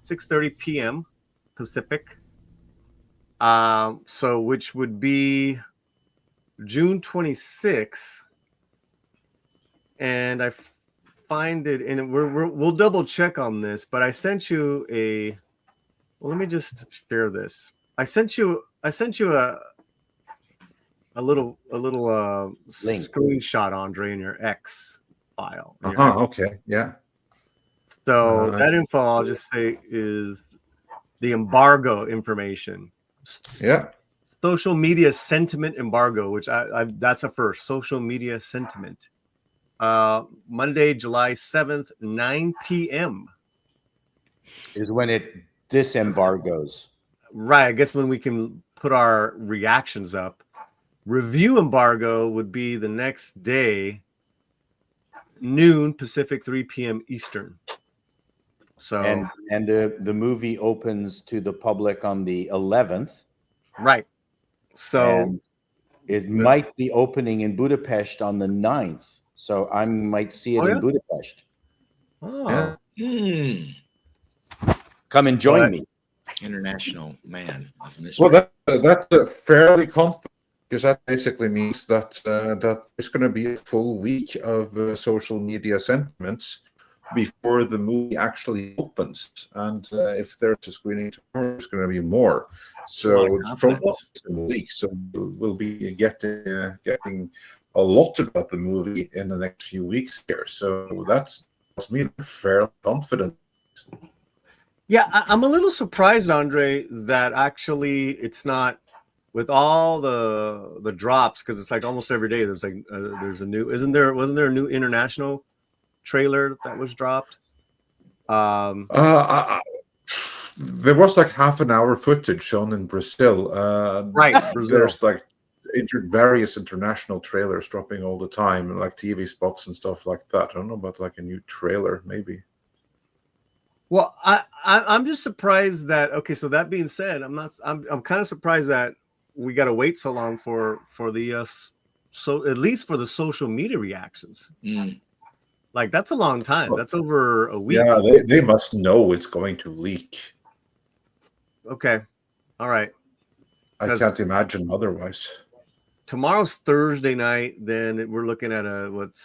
G: 6:30 p.m. Pacific. So which would be June 26th, and I find it, and we'll double check on this. But I sent you a. Well, let me just share this. I sent you a little screenshot, Andre, in your X file.
A: Okay, yeah.
G: So that info, I'll just say, is the embargo information.
A: Yeah.
G: Social media sentiment embargo, which that's a first. Social media sentiment. Monday, July 7th, 9 p.m.
E: is when it disembargoes.
G: Right. I guess when we can put our reactions up. Review embargo would be the next day, noon Pacific, 3 p.m. Eastern. So
E: and the movie opens to the public on the 11th.
G: Right. So
E: and it might be opening in Budapest on the 9th. So I might see it in Budapest.
G: Oh.
D: Yeah.
E: Come and join me.
D: International man.
A: Well, that's fairly confident, because that basically means that that it's going to be a full week of social media sentiments before the movie actually opens. And if there's a screening tomorrow, there's going to be more. So from weeks, so we'll be getting a lot about the movie in the next few weeks here. So that's me fairly confident.
G: Yeah, I'm a little surprised, Andre, that actually it's not with all the drops, because it's like almost every day there's like there's a new. Wasn't there a new international trailer that was dropped?
A: There was like half an hour footage shown in Brazil.
G: Right, Brazil.
A: There's like various international trailers dropping all the time, like TV spots and stuff like that. I don't know about like a new trailer, maybe.
G: Well, I'm just surprised that. Okay, so that being said, I'm kind of surprised that we got to wait so long for the so at least for the social media reactions. Like that's a long time. That's over a week.
A: Yeah, they must know it's going to leak.
G: Okay, all right.
A: I can't imagine otherwise.
G: Tomorrow's Thursday night. Then we're looking at what's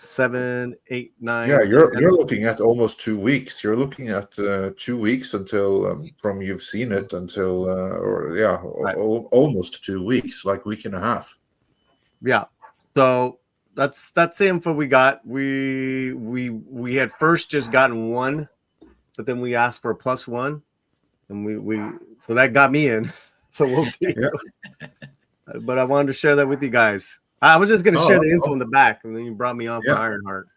G: 7, 8, 9.
A: Yeah, you're looking at almost 2 weeks. You're looking at 2 weeks until from you've seen it until almost 2 weeks, like week and a half.
G: Yeah. So that's the info we got. We had first just gotten one, but then we asked for a +1, and so that got me in. So we'll see. Yeah. But I wanted to share that with you guys. I was just going to share the info in the back, and then you brought me on for Ironheart.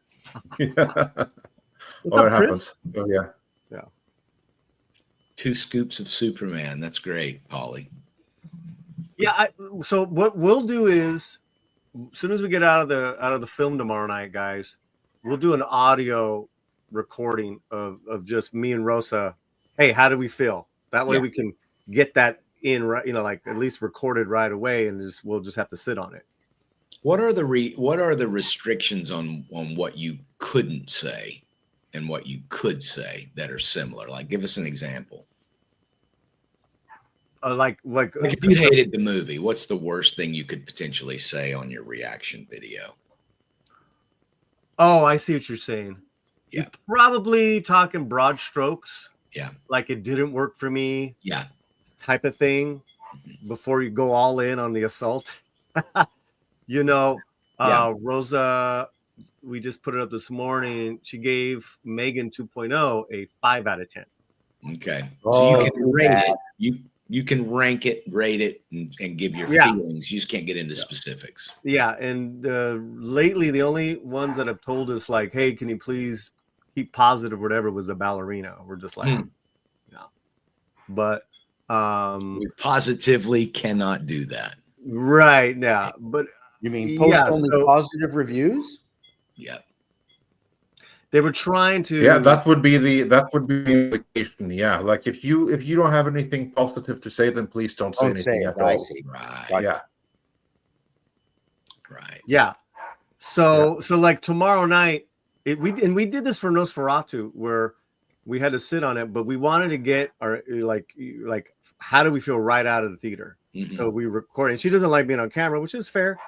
G: What's up, Chris?
A: Oh, yeah.
G: Yeah.
D: 2 scoops of Superman. That's great, Paulie.
G: Yeah. So what we'll do is, as soon as we get out of the film tomorrow night, guys, we'll do an audio recording of just me and Rosa. Hey, how do we feel? That way we can get that in, right, like at least recorded right away, and we'll just have to sit on it.
D: What are the restrictions on what you couldn't say and what you could say that are similar? Like, give us an example. Like if you hated the movie, what's the worst thing you could potentially say on your reaction video?
G: Oh, I see what you're saying.
D: Yeah.
G: You're probably talking broad strokes.
D: Yeah.
G: Like it didn't work for me.
D: Yeah.
G: Type of thing before you go all in on the assault. You know, Rosa, we just put it up this morning. She gave Megan 2.0 a 5 out of 10.
D: Okay. So you can rate it. You can rank it, rate it, and give your feelings. You just can't get into specifics.
G: Yeah. And lately, the only ones that have told us like, hey, can you please keep positive or whatever was the ballerina. We're just like, no. But
D: we positively cannot do that.
G: Right now. But
E: you mean post only positive reviews?
D: Yeah.
G: They were trying to.
A: Yeah, that would be the implication. Yeah, like if you don't have anything positive to say, then please don't say anything at all.
D: Right.
A: Yeah.
D: Right.
G: Yeah. So like tomorrow night, we did this for Nosferatu where we had to sit on it, but we wanted to get our like how do we feel right out of the theater? Mm-hmm. So we record, and she doesn't like being on camera, which is fair.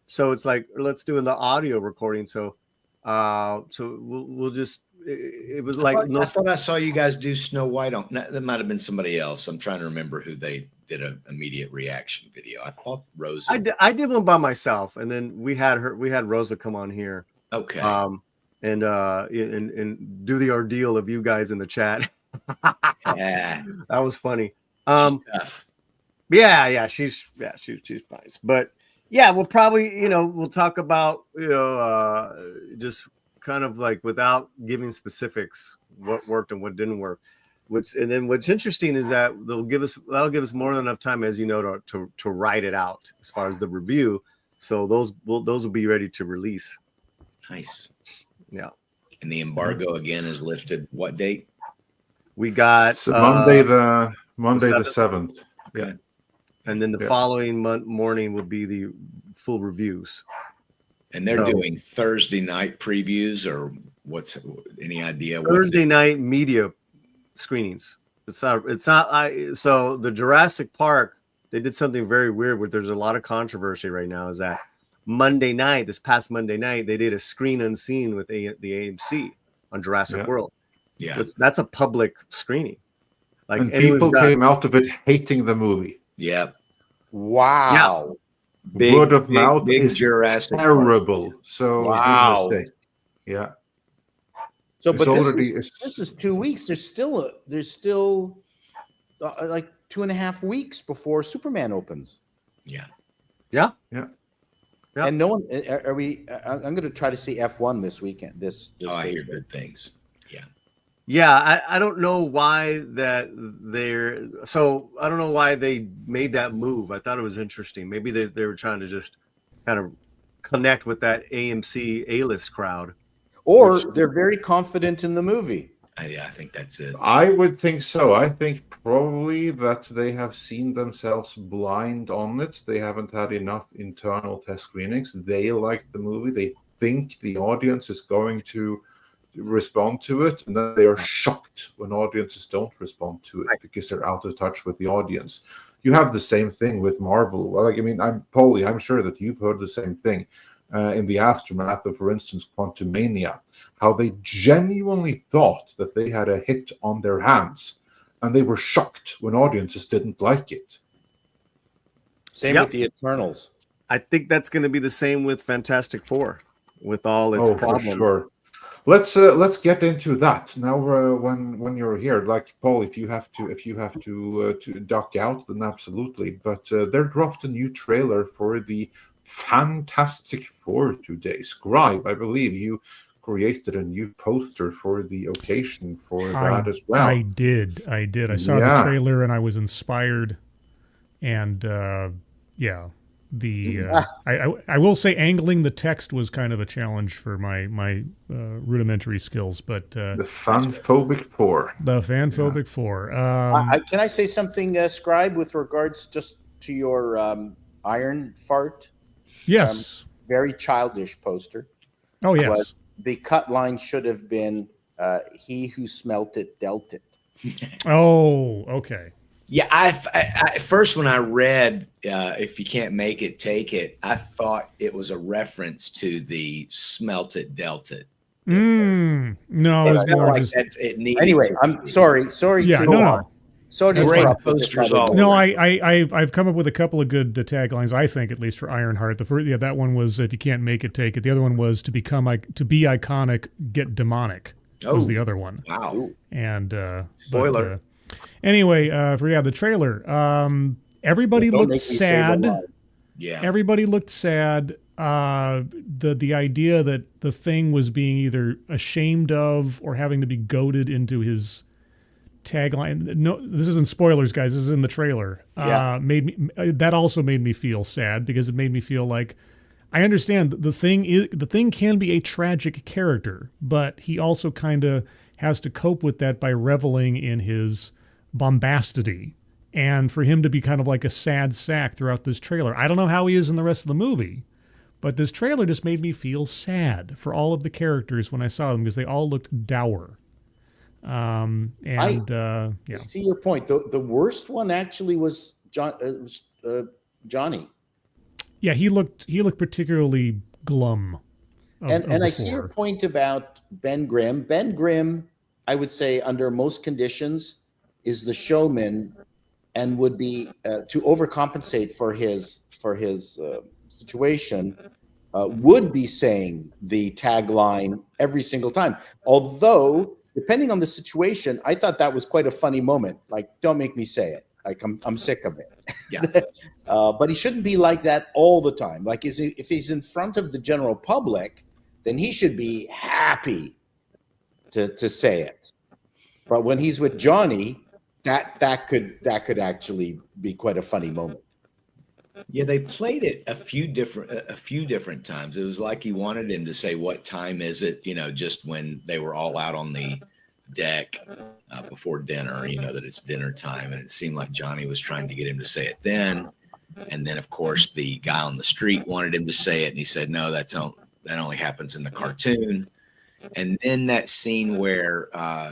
G: So it's like let's do the audio recording. So we'll just it was like
D: I thought I saw you guys do Snow White on that might have been somebody else. I'm trying to remember who they did an immediate reaction video. I thought Rosa.
G: I did one by myself, and then we had Rosa come on here.
D: Okay.
G: And do the ordeal of you guys in the chat.
D: Yeah.
G: That was funny.
D: She's tough.
G: Yeah, she's nice. But yeah, we'll probably, we'll talk about, just kind of like without giving specifics, what worked and what didn't work. What's interesting is that that'll give us more than enough time, as you know, to write it out as far as the review. So those will be ready to release.
D: Nice.
G: Yeah.
D: And the embargo again is lifted. What date?
G: We got
A: Monday the 7th.
D: Okay.
A: Yeah.
G: And then the following morning will be the full reviews.
D: And they're doing Thursday night previews, or what's any idea?
G: Thursday night media screenings. So the Jurassic Park, they did something very weird where there's a lot of controversy right now, is that this past Monday night, they did a screen unseen with the AMC on Jurassic World.
D: Yeah.
G: That's a public screening. Like,
A: and people came out of it hating the movie.
D: Yeah.
E: Wow.
D: Yeah.
A: Word of mouth is
D: Jurassic
A: terrible. Park. So
E: wow.
A: Yeah.
E: So, but this is 2 weeks. There's still like 2.5 weeks before Superman opens.
D: Yeah.
G: Yeah.
A: Yeah.
E: Yeah. And no one are we? I'm going to try to see F1 this weekend. This
D: I hear good things. Yeah.
G: Yeah, I don't know why I don't know why they made that move. I thought it was interesting. Maybe they were trying to just kind of connect with that AMC A-list crowd.
E: Or they're very confident in the movie.
D: Yeah, I think that's it.
A: I would think so. I think probably that they have seen themselves blind on it. They haven't had enough internal test screenings. They like the movie. They think the audience is going to respond to it, and then they are shocked when audiences don't respond to it because they're out of touch with the audience. You have the same thing with Marvel. Well, I'm sure that you've heard the same thing in the aftermath of, for instance, Quantumania, how they genuinely thought that they had a hit on their hands, and they were shocked when audiences didn't like it.
E: Same with the Eternals.
G: I think that's going to be the same with Fantastic Four, with all its problems.
A: For sure. Let's get into that now. When you're here, like Paul, if you have to duck out, then absolutely. But they dropped a new trailer for the Fantastic Four today. Scribe, I believe you created a new poster for the occasion for that as well.
F: I did. I saw the trailer and I was inspired. And I will say angling the text was kind of a challenge for my rudimentary skills, but
A: the fanphobic four.
E: Can I say something, Scribe, with regards just to your Iron Fart?
F: Yes.
E: Very childish poster.
F: Oh, yes.
E: The cut line should have been, he who smelt it dealt it.
F: Oh, okay.
D: Yeah, I first when I read "If you can't make it, take it," I thought it was a reference to the "Smelt it, dealt it."
F: No, it
D: But
F: was
D: I felt
F: more
D: like
F: just.
D: it needed.
E: Anyway,
D: to
E: I'm
D: be.
E: sorry
F: Yeah,
E: to
F: no.
E: sorry to
F: That's
D: Great
F: fine.
E: interrupt.
D: posters all
F: No,
D: over.
F: I've come up with a couple of good taglines. I think, at least for Ironheart. The first, that one was "If you can't make it, take it." The other one was to be iconic, get demonic. Was the other one.
D: Wow.
F: And
D: Spoiler.
F: Anyway, for the trailer, everybody
E: Don't
F: looked
E: make me say the
F: sad.
E: line.
D: Yeah.
F: Everybody looked sad. The idea that the Thing was being either ashamed of or having to be goaded into his tagline. No, this isn't spoilers, guys. This is in the trailer.
E: Yeah.
F: That also made me feel sad, because it made me feel like I understand the Thing can be a tragic character, but he also kind of has to cope with that by reveling in his bombastity. And for him to be kind of like a sad sack throughout this trailer. I don't know how he is in the rest of the movie, but this trailer just made me feel sad for all of the characters when I saw them, because they all looked dour. Yeah.
E: See your point. The worst one actually was Johnny.
F: Yeah, he looked particularly glum.
E: And I see your point about Ben Grimm. Ben Grimm, I would say, under most conditions, is the showman, and would be to overcompensate for his situation. Would be saying the tagline every single time. Although, depending on the situation, I thought that was quite a funny moment. Like, don't make me say it. Like, I'm sick of it.
D: Yeah.
E: But he shouldn't be like that all the time. Like, if he's in front of the general public, then he should be happy to say it. But when he's with Johnny, that could actually be quite a funny moment.
D: Yeah, they played it a few different times. It was like he wanted him to say, "What time is it?" Just when they were all out on the deck before dinner. That it's dinner time, and it seemed like Johnny was trying to get him to say it then. And then, of course, the guy on the street wanted him to say it, and he said, "No, that only happens in the cartoon." And then that scene where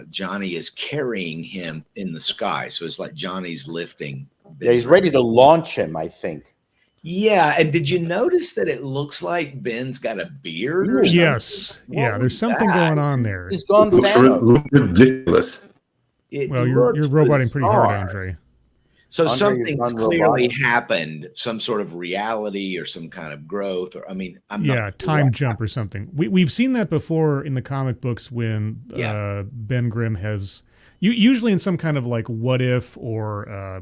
D: Johnny is carrying him in the sky, so it's like Johnny's lifting.
E: Yeah, he's ready to launch him, I think.
D: Yeah, and did you notice that it looks like Ben's got a beard or something?
F: Yes. Yeah, there's something going on there.
E: He's gone
A: Looks
E: Thanos.
A: ridiculous.
F: Well, you're roboting pretty hard, Andre.
D: So
E: Andre
D: something
E: is
D: clearly happened, some sort of reality or some kind of growth, or I'm not
F: time jump or something. We've seen that before in the comic books when Ben Grimm has usually in some kind of like what if or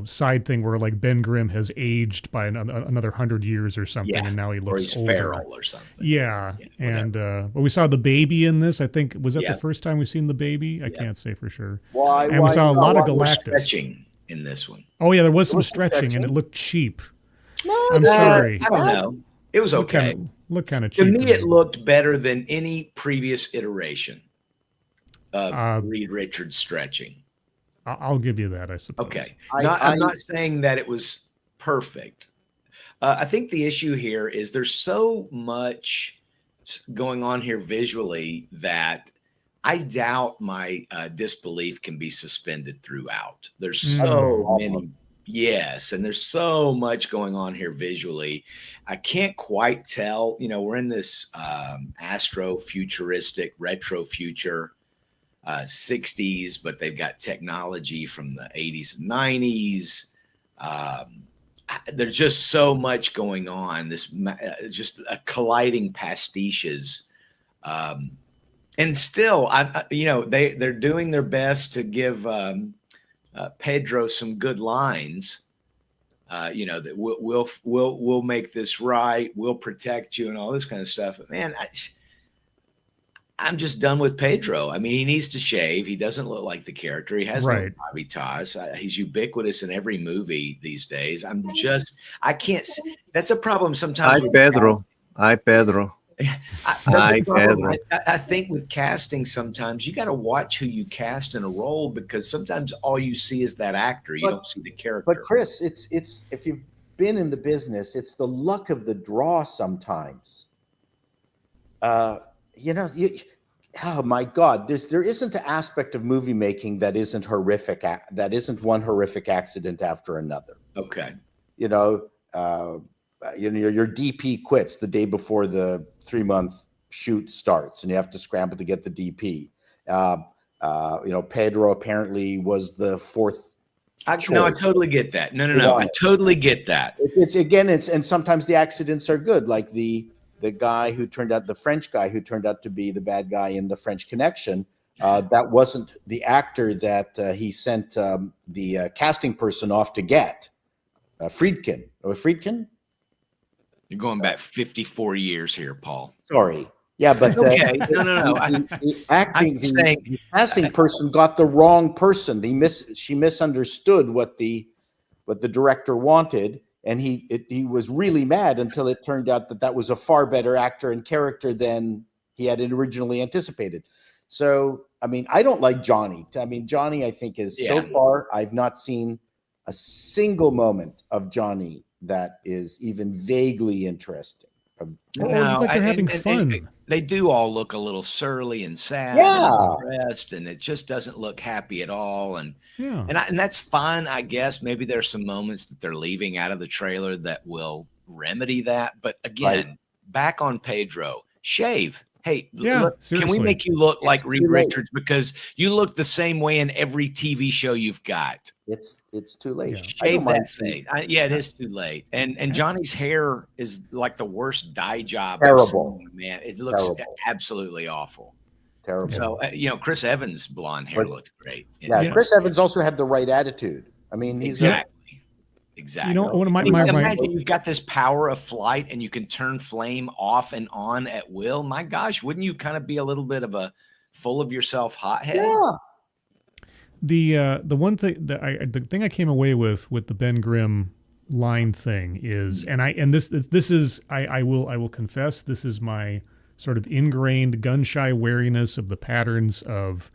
F: side thing where like Ben Grimm has aged by another 100 years or something, and now he looks
D: or he's
F: older.
D: feral or something.
F: Yeah, and but we saw the baby in this. I think was that the first time we've seen the baby. I can't say for sure. And we saw a lot of Galactus
D: stretching in this one.
F: Oh yeah, there was some stretching, and it looked cheap. I'm sorry.
D: I don't know. It was okay.
F: Looked kind of cheap.
D: To me, it looked better than any previous iteration of Reed Richards stretching.
F: I'll give you that, I suppose.
D: Okay. I'm not saying that it was perfect. I think the issue here is there's so much going on here visually that I doubt my disbelief can be suspended throughout. There's so many. Yes. And there's so much going on here visually. I can't quite tell, we're in this astro-futuristic retro future 60s, but they've got technology from the 80s and 90s. There's just so much going on. This just a colliding pastiches. And still, they're doing their best to give Pedro some good lines. That we'll make this right. We'll protect you and all this kind of stuff. But man, I'm just done with Pedro. I mean, he needs to shave. He doesn't look like the character. He has no gravitas. He's ubiquitous in every movie these days. I can't. That's a problem sometimes.
G: Hi, Pedro.
D: I think with casting, sometimes you got to watch who you cast in a role, because sometimes all you see is that actor. You don't see the character.
E: But Chris, it's if you've been in the business, it's the luck of the draw sometimes. oh my God, there isn't an aspect of movie making that isn't horrific. That isn't one horrific accident after another.
D: Okay.
E: You know, your DP quits the day before the 3-month shoot starts, and you have to scramble to get the DP. Pedro apparently was the fourth.
D: I totally get that. No. I totally get that.
E: And sometimes the accidents are good, like the French guy who turned out to be the bad guy in The French Connection. That wasn't the actor that he sent the casting person off to get. Friedkin. Friedkin?
D: You're going back 54 years here, Paul.
E: Sorry. Yeah, but
D: okay. No.
E: The casting person got the wrong person. She misunderstood what the director wanted, and he was really mad until it turned out that was a far better actor and character than he had originally anticipated. So, I mean, I don't like Johnny. I mean, Johnny, I think so far, I've not seen a single moment of Johnny that is even vaguely interesting.
F: Like they're having fun.
D: They do all look a little surly and sad and depressed, and it just doesn't look happy at all. And that's fine, I guess. Maybe there's some moments that they're leaving out of the trailer that will remedy that. But again, back on Pedro, shave. Hey, can we make you look like Reed Richards? Because you look the same way in every TV show you've got.
E: It's too late.
D: Shave that face. It is too late. And Johnny's hair is like the worst dye job.
E: Terrible,
D: man. It looks absolutely awful.
E: Terrible.
D: So Chris Evans' blonde hair looked great.
E: Chris Evans also had the right attitude. I mean, he's
D: exactly.
F: One of
D: imagine you've got this power of flight and you can turn flame off and on at will. My gosh, wouldn't you kind of be a little bit of a full of yourself hothead?
E: Yeah.
F: The one thing the thing I came away with the Ben Grimm line thing is, I will confess, this is my sort of ingrained gun shy wariness of the patterns of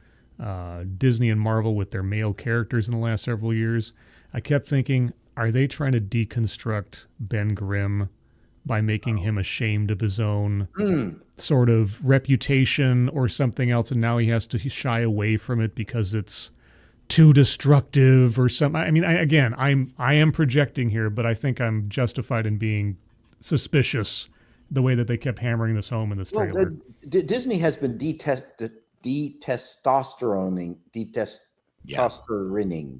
F: Disney and Marvel with their male characters in the last several years. I kept thinking, are they trying to deconstruct Ben Grimm by making him ashamed of his own sort of reputation or something else, and now he has to shy away from it because it's too destructive or something? I mean, I am projecting here, but I think I'm justified in being suspicious the way that they kept hammering this home in this trailer.
E: Disney has been testosteroning,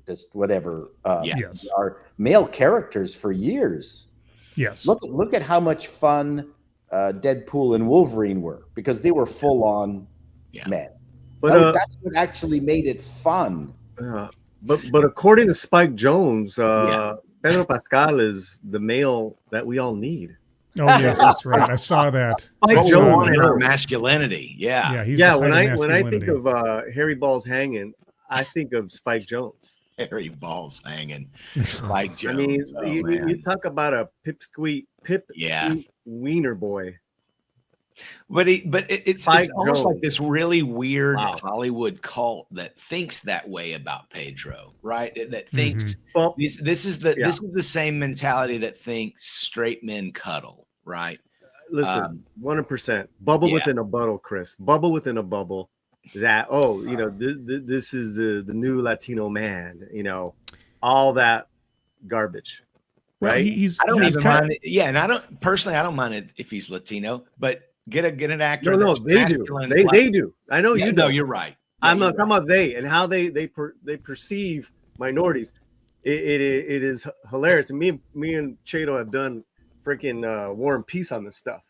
E: just whatever. Our male characters for years.
F: Yes.
E: Look at how much fun Deadpool and Wolverine were, because they were full on men. But that's what actually made it fun.
G: But according to Spike Jones, Pedro Pascal is the male that we all need.
F: Oh yes, that's right. I saw that.
G: Spike Jones
D: in our masculinity.
G: When I think of Harry Balls hanging, I think of Spike Jones.
D: Harry Balls hanging. Spike Jones.
G: I mean, you talk about a pipsqueak wiener boy.
D: But it's almost like this really weird Hollywood cult that thinks that way about Pedro, right? That thinks this is the same mentality that thinks straight men cuddle, right?
G: Listen, 100% bubble within a bubble, Chris. Bubble within a bubble. That this is the new Latino man. All that garbage. Right?
D: I don't even mind it. Yeah, and I don't mind it if he's Latino, but get an actor.
G: No, they do. They do. I know you know.
D: You're right.
G: I'm not talking about they and how they perceive minorities. It is hilarious. And me and Chato have done freaking War and Peace on this stuff.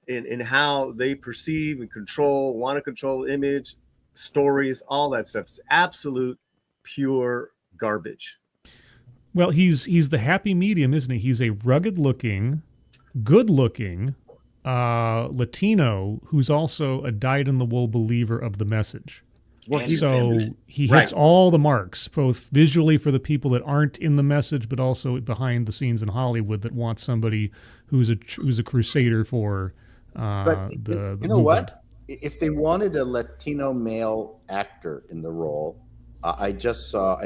G: In how they perceive and want to control image, stories, all that stuff. It's absolute pure garbage.
F: Well, he's the happy medium, isn't he? He's a rugged-looking, good-looking Latino who's also a dyed-in-the-wool believer of the message. So he hits all the marks, both visually for the people that aren't in the message, but also behind the scenes in Hollywood that want somebody who's a crusader for the
E: you know what? If they wanted a Latino male actor in the role, I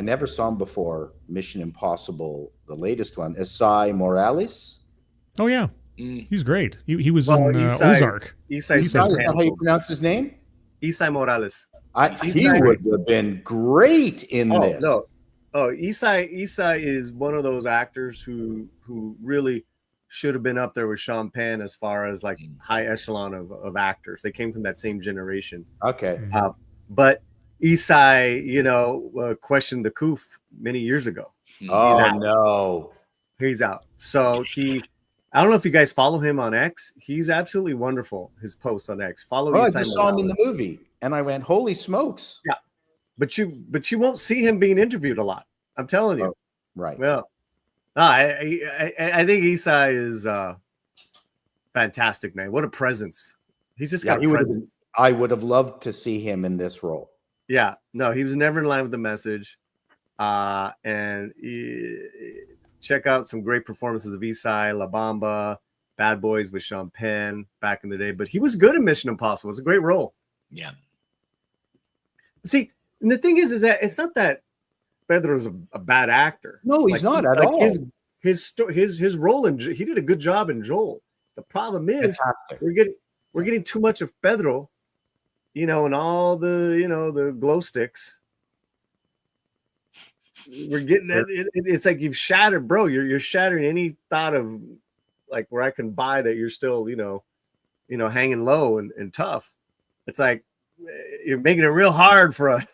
E: never saw him before Mission Impossible, the latest one, Esai Morales.
F: Oh, yeah. He's great. He was
G: Well,
F: in
G: Isai
F: Ozark.
G: Isai
E: Is that how you pronounce his name?
G: Isai Morales.
E: He
G: Isai-
E: would have been great in
G: Oh
E: this.
G: no. Oh, Isai is one of those actors who really should have been up there with Sean Penn as far as like high echelon of actors. They came from that same generation.
E: Okay.
G: But Isai, questioned the Koof many years ago.
E: Oh no.
G: He's out. So I don't know if you guys follow him on X. He's absolutely wonderful. His posts on X. Follow
E: Oh, I
G: Isai
E: just saw him in the
G: Morales.
E: movie, and I went, "Holy smokes!"
G: Yeah, but you won't see him being interviewed a lot. I'm telling you.
E: Oh, right.
G: Well, I think Isai is fantastic, man. What a presence. He's just got a presence.
E: I would have loved to see him in this role.
G: Yeah, no, he was never in line with the message. Check out some great performances of Isai, La Bamba, Bad Boys with Sean Penn back in the day. But he was good in Mission Impossible. It's a great role.
D: Yeah.
G: See, and the thing is that it's not that Pedro's a bad actor.
E: No, he's not at all.
G: His role in he did a good job in Joel. The problem is we're getting too much of Pedro, and all the glow sticks. We're getting that. It's like you've shattered, bro. You're shattering any thought of like where I can buy that you're still, hanging low and tough. It's like you're making it real hard for us.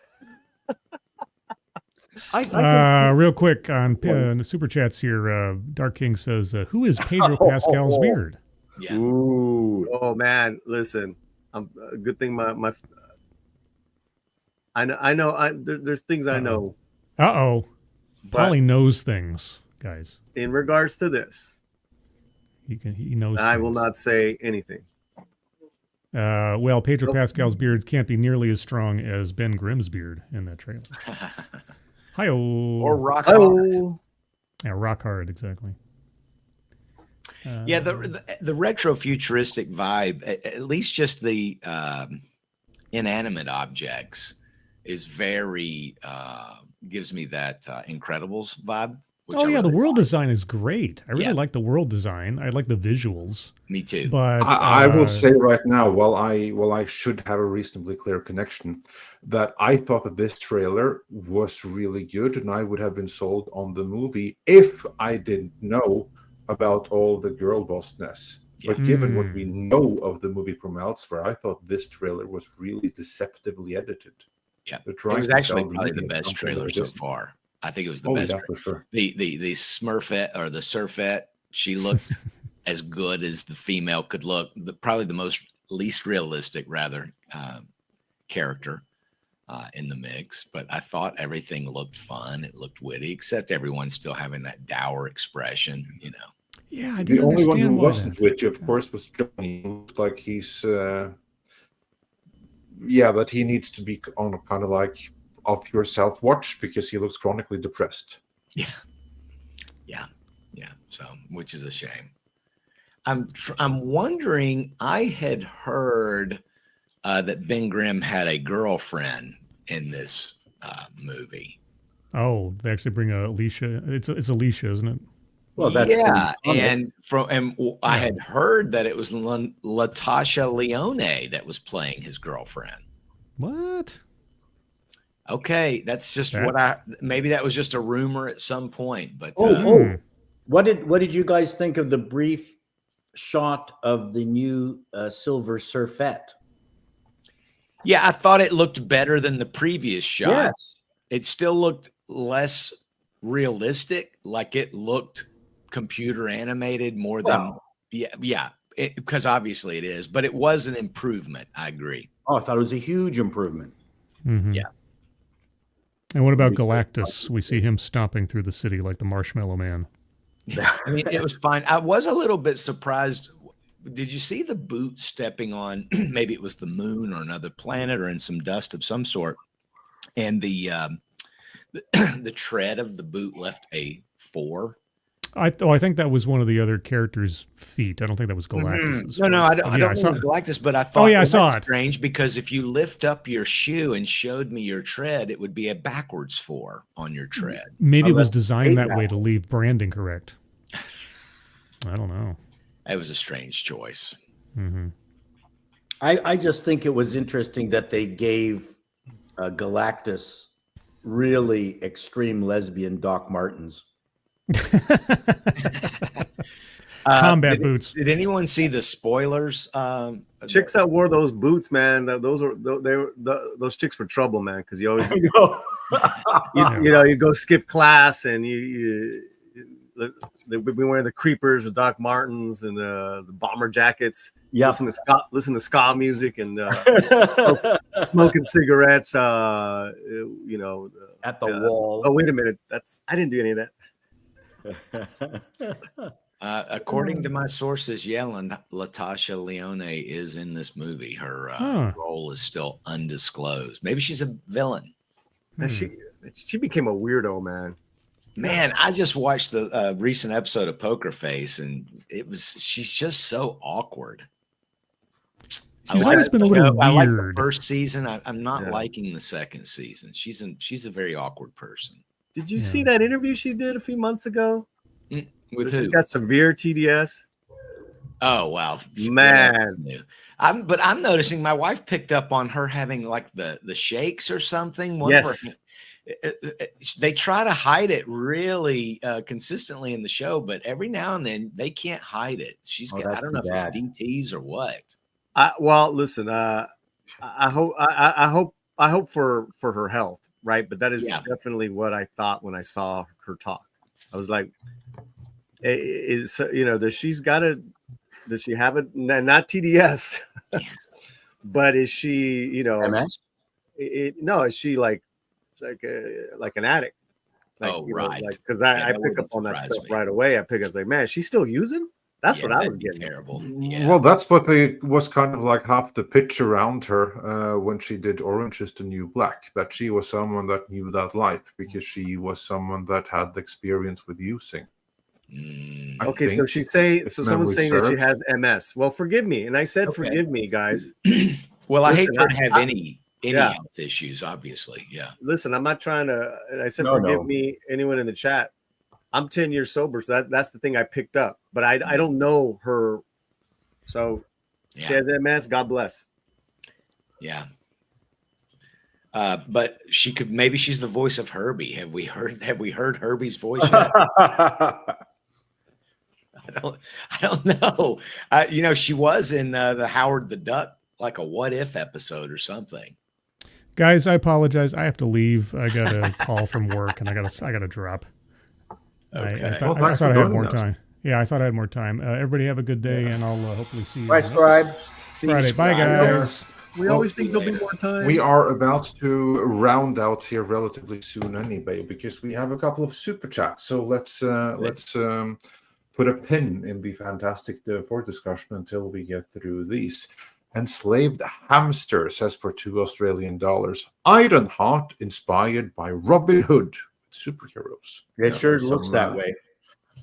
F: Real quick on the super chats here. Dark King says, "Who is Pedro Pascal's beard?"
D: Yeah.
E: Ooh.
G: Oh man, listen. Good thing my I know there's things I know.
F: Polly knows things, guys.
G: In regards to this,
F: he knows.
G: I will not say anything.
F: Well, Pedro Pascal's beard can't be nearly as strong as Ben Grimm's beard in that trailer. Hi-oh.
D: Or rock hard.
F: Yeah, rock hard, exactly.
D: Yeah, the retro futuristic vibe, at least just the inanimate objects, is very gives me that Incredibles vibe.
F: The world design is great. I really like the world design. I like the visuals.
D: Me too.
F: But
A: I will say right now, while I should have a reasonably clear connection, that I thought that this trailer was really good, and I would have been sold on the movie if I didn't know about all the girl bossness. But given what we know of the movie from elsewhere, I thought this trailer was really deceptively edited.
D: Yeah, it was actually probably the best trailer so far. I think it was the best.
A: Yeah, for sure.
D: The Smurfette or the Surfette, she looked as good as the female could look. Probably the least realistic, rather, character in the mix. But I thought everything looked fun. It looked witty, except everyone's still having that dour expression,
F: Yeah, I didn't
A: the only one who
F: understand
A: wasn't witty, of course, was Johnny. It looks like he's, that he needs to be on kind of like off your self watch because he looks chronically depressed.
D: Yeah. So, which is a shame. I'm wondering. I had heard that Ben Grimm had a girlfriend in this movie.
F: Oh, they actually bring Alicia. It's Alicia, isn't it?
E: Well, that's
D: I had heard that it was Latasha Leone that was playing his girlfriend.
F: What?
D: Okay, that's just maybe that was just a rumor at some point, but
H: what did you guys think of the brief shot of the new Silver Surfette?
D: Yeah, I thought it looked better than the previous shot.
H: Yes.
D: It still looked less realistic, like it looked computer animated more than because obviously it is, but it was an improvement. I agree.
H: Oh, I thought it was a huge improvement.
F: Mm-hmm.
D: Yeah.
F: And what about Galactus? We see him stomping through the city like the Marshmallow Man.
D: I mean, it was fine. I was a little bit surprised. Did you see the boot stepping on? Maybe it was the moon or another planet or in some dust of some sort, and the tread of the boot left a 4.
F: I think that was one of the other characters' feet. I don't think that was Galactus's.
D: No, I don't know it was Galactus, but I thought
F: I saw it.
D: Strange because if you lift up your shoe and showed me your tread, it would be a backwards 4 on your tread.
F: Maybe it was designed that way to leave branding correct. I don't know.
D: It was a strange choice.
F: Mm-hmm.
H: I just think it was interesting that they gave Galactus really extreme lesbian Doc Martens.
F: Combat boots.
D: Did anyone see the spoilers?
G: Chicks that wore those boots, man, those chicks were trouble, man, because you always you know, you go skip class and they'd be wearing the creepers, the Doc Martens, and the bomber jackets.
H: Yeah.
G: Listen to ska music and smoking cigarettes. You know,
H: At the wall.
G: Oh, wait a minute, I didn't do any of that.
D: According to my sources, Latasha Leone is in this movie. Her role is still undisclosed. Maybe she's a villain.
G: And she became a weirdo, man.
D: Man, I just watched the recent episode of Poker Face, and she's just so awkward.
F: She's always been a little weird.
D: I like the first season. I'm not liking the second season. She's a very awkward person.
G: Did you see that interview she did a few months ago?
D: With
G: She
D: who?
G: got severe TDS.
D: Oh wow,
G: man!
D: But I'm noticing my wife picked up on her having like the shakes or something.
G: Yes.
D: They try to hide it really consistently in the show, but every now and then they can't hide it. She's got, I don't know if it's DTs or what.
G: Well, listen, I hope for her health, right? But that is definitely what I thought when I saw her talk. I was like, does she have it? Not TDS, but is she,
H: MS?
G: No, is she like an addict?
D: Right.
G: Because I pick up on that stuff right away. I pick up like, man, she's still using? That's what I was getting.
D: Terrible. Yeah.
A: Well, that's what was kind of like half the pitch around her when she did Orange is the New Black, that she was someone that knew that life because she was someone that had experience with using.
G: Okay, so someone's saying that she has MS. Well, forgive me, and I said forgive me, guys.
D: Well, I hate to have any health issues, obviously. Yeah.
G: Listen, I'm not trying to. I said forgive me, anyone in the chat. I'm 10 years sober, so that's the thing I picked up. But I don't know her, so she has MS. God bless.
D: Yeah. But maybe she's the voice of Herbie. Have we heard Herbie's voice yet? I don't know. She was in the Howard the Duck, like a What If episode or something.
F: Guys, I apologize. I have to leave. I got a call from work, and I gotta drop.
D: Okay.
F: I thought I had more time. Yeah, I thought I had more time. Everybody have a good day, and I'll hopefully see you.
H: Bye, Scribe.
F: Friday. Bye, guys.
G: We always think there'll be more time.
A: We are about to round out here relatively soon anyway, because we have a couple of super chats. So let's put a pin in the fantastic for discussion until we get through these. Enslaved Hamster says for $2 Ironheart inspired by Robin Hood. Superheroes.
H: It sure looks that way.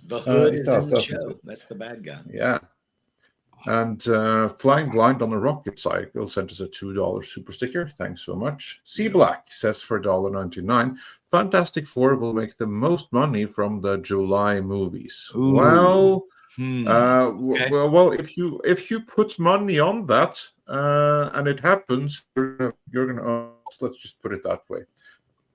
D: The Hood is in the show. That's the bad guy.
A: Yeah. And Flying Blind on a Rocket Cycle sent us a $2 super sticker. Thanks so much. C Black says for $1.99, Fantastic Four will make the most money from the July movies.
D: Ooh.
A: Well,
D: Okay.
A: well, if you put money on that and it happens, you're gonna. Let's just put it that way.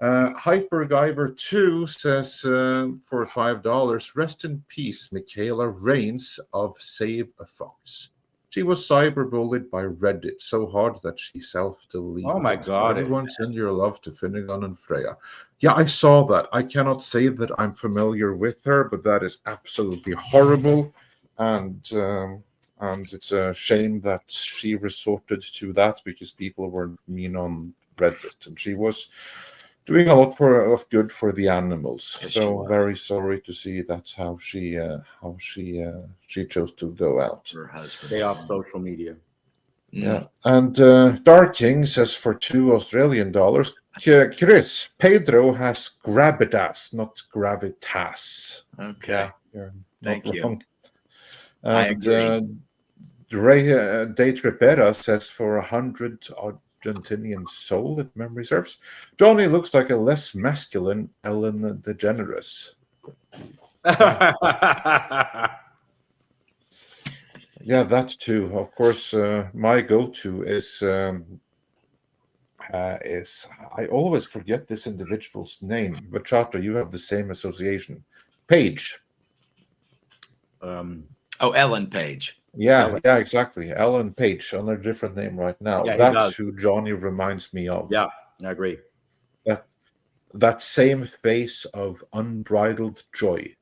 A: HyperGyver 2 says for $5, rest in peace, Michaela Reigns of Save a Fox. She was cyberbullied by Reddit so hard that she self-deleted.
H: Oh my God.
A: Everyone send your love to Finnegan and Freya. Yeah, I saw that. I cannot say that I'm familiar with her, but that is absolutely horrible. And it's a shame that she resorted to that because people were mean on Reddit. And she was doing a lot of good for the animals.
D: Yes,
A: so very sorry to see that's how she chose to go out.
D: Her husband.
H: Stay off social media.
A: Yeah, and Dark King says for $2. Chris, Pedro has gravitas, not gravitas.
D: Okay.
A: Yeah,
D: Thank you.
A: wrong.
D: I
A: And
D: agree.
A: Date Ripera says for 100 Argentinian soul, if memory serves. Johnny looks like a less masculine Ellen DeGeneres. Yeah, that too. Of course, my go-to is I always forget this individual's name, but Chato, you have the same association. Page.
H: Um,
D: Oh, Ellen Page.
A: Yeah,
H: Ellen.
A: yeah, exactly. Ellen Page, under a different name right now.
H: Yeah, he
A: That's
H: does.
A: who Johnny reminds me of.
H: Yeah, I agree.
A: That that same face of unbridled joy.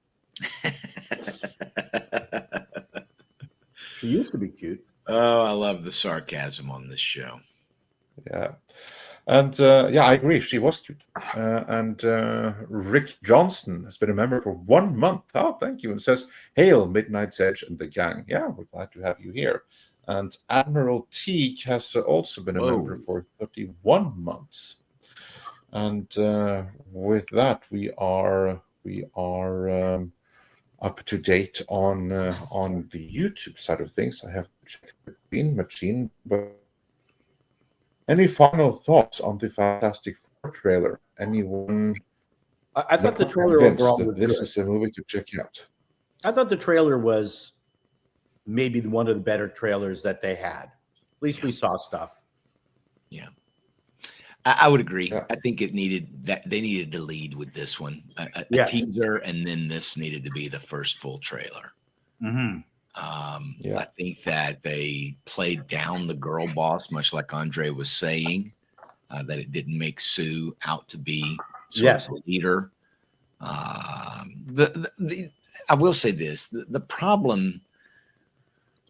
H: She used to be cute.
D: Oh, I love the sarcasm on this show.
A: Yeah. And yeah, I agree. She was cute. And Rick Johnston has been a member for 1 month. Oh, thank you. And says, "Hail, Midnight's Edge and the gang." Yeah, we're glad to have you here. And Admiral Teague has also been a member for 31 months. And with that, we are up to date on the YouTube side of things. I have checked the machine, but any final thoughts on the Fantastic Four trailer? Anyone?
H: I thought the trailer
A: convinced
H: overall
A: that
H: was
A: this
H: good.
A: is a movie to check out?
H: I thought the trailer was maybe one of the better trailers that they had. At least we saw stuff.
D: Yeah. I would agree.
A: Yeah.
D: I think it needed that they needed to lead with this one, a
H: Yeah.
D: teaser, and then this needed to be the first full trailer.
H: Mm-hmm.
A: Yeah.
D: I think that they played down the girl boss, much like Andre was saying, that it didn't make Sue out to be sort of a leader. I will say this: the problem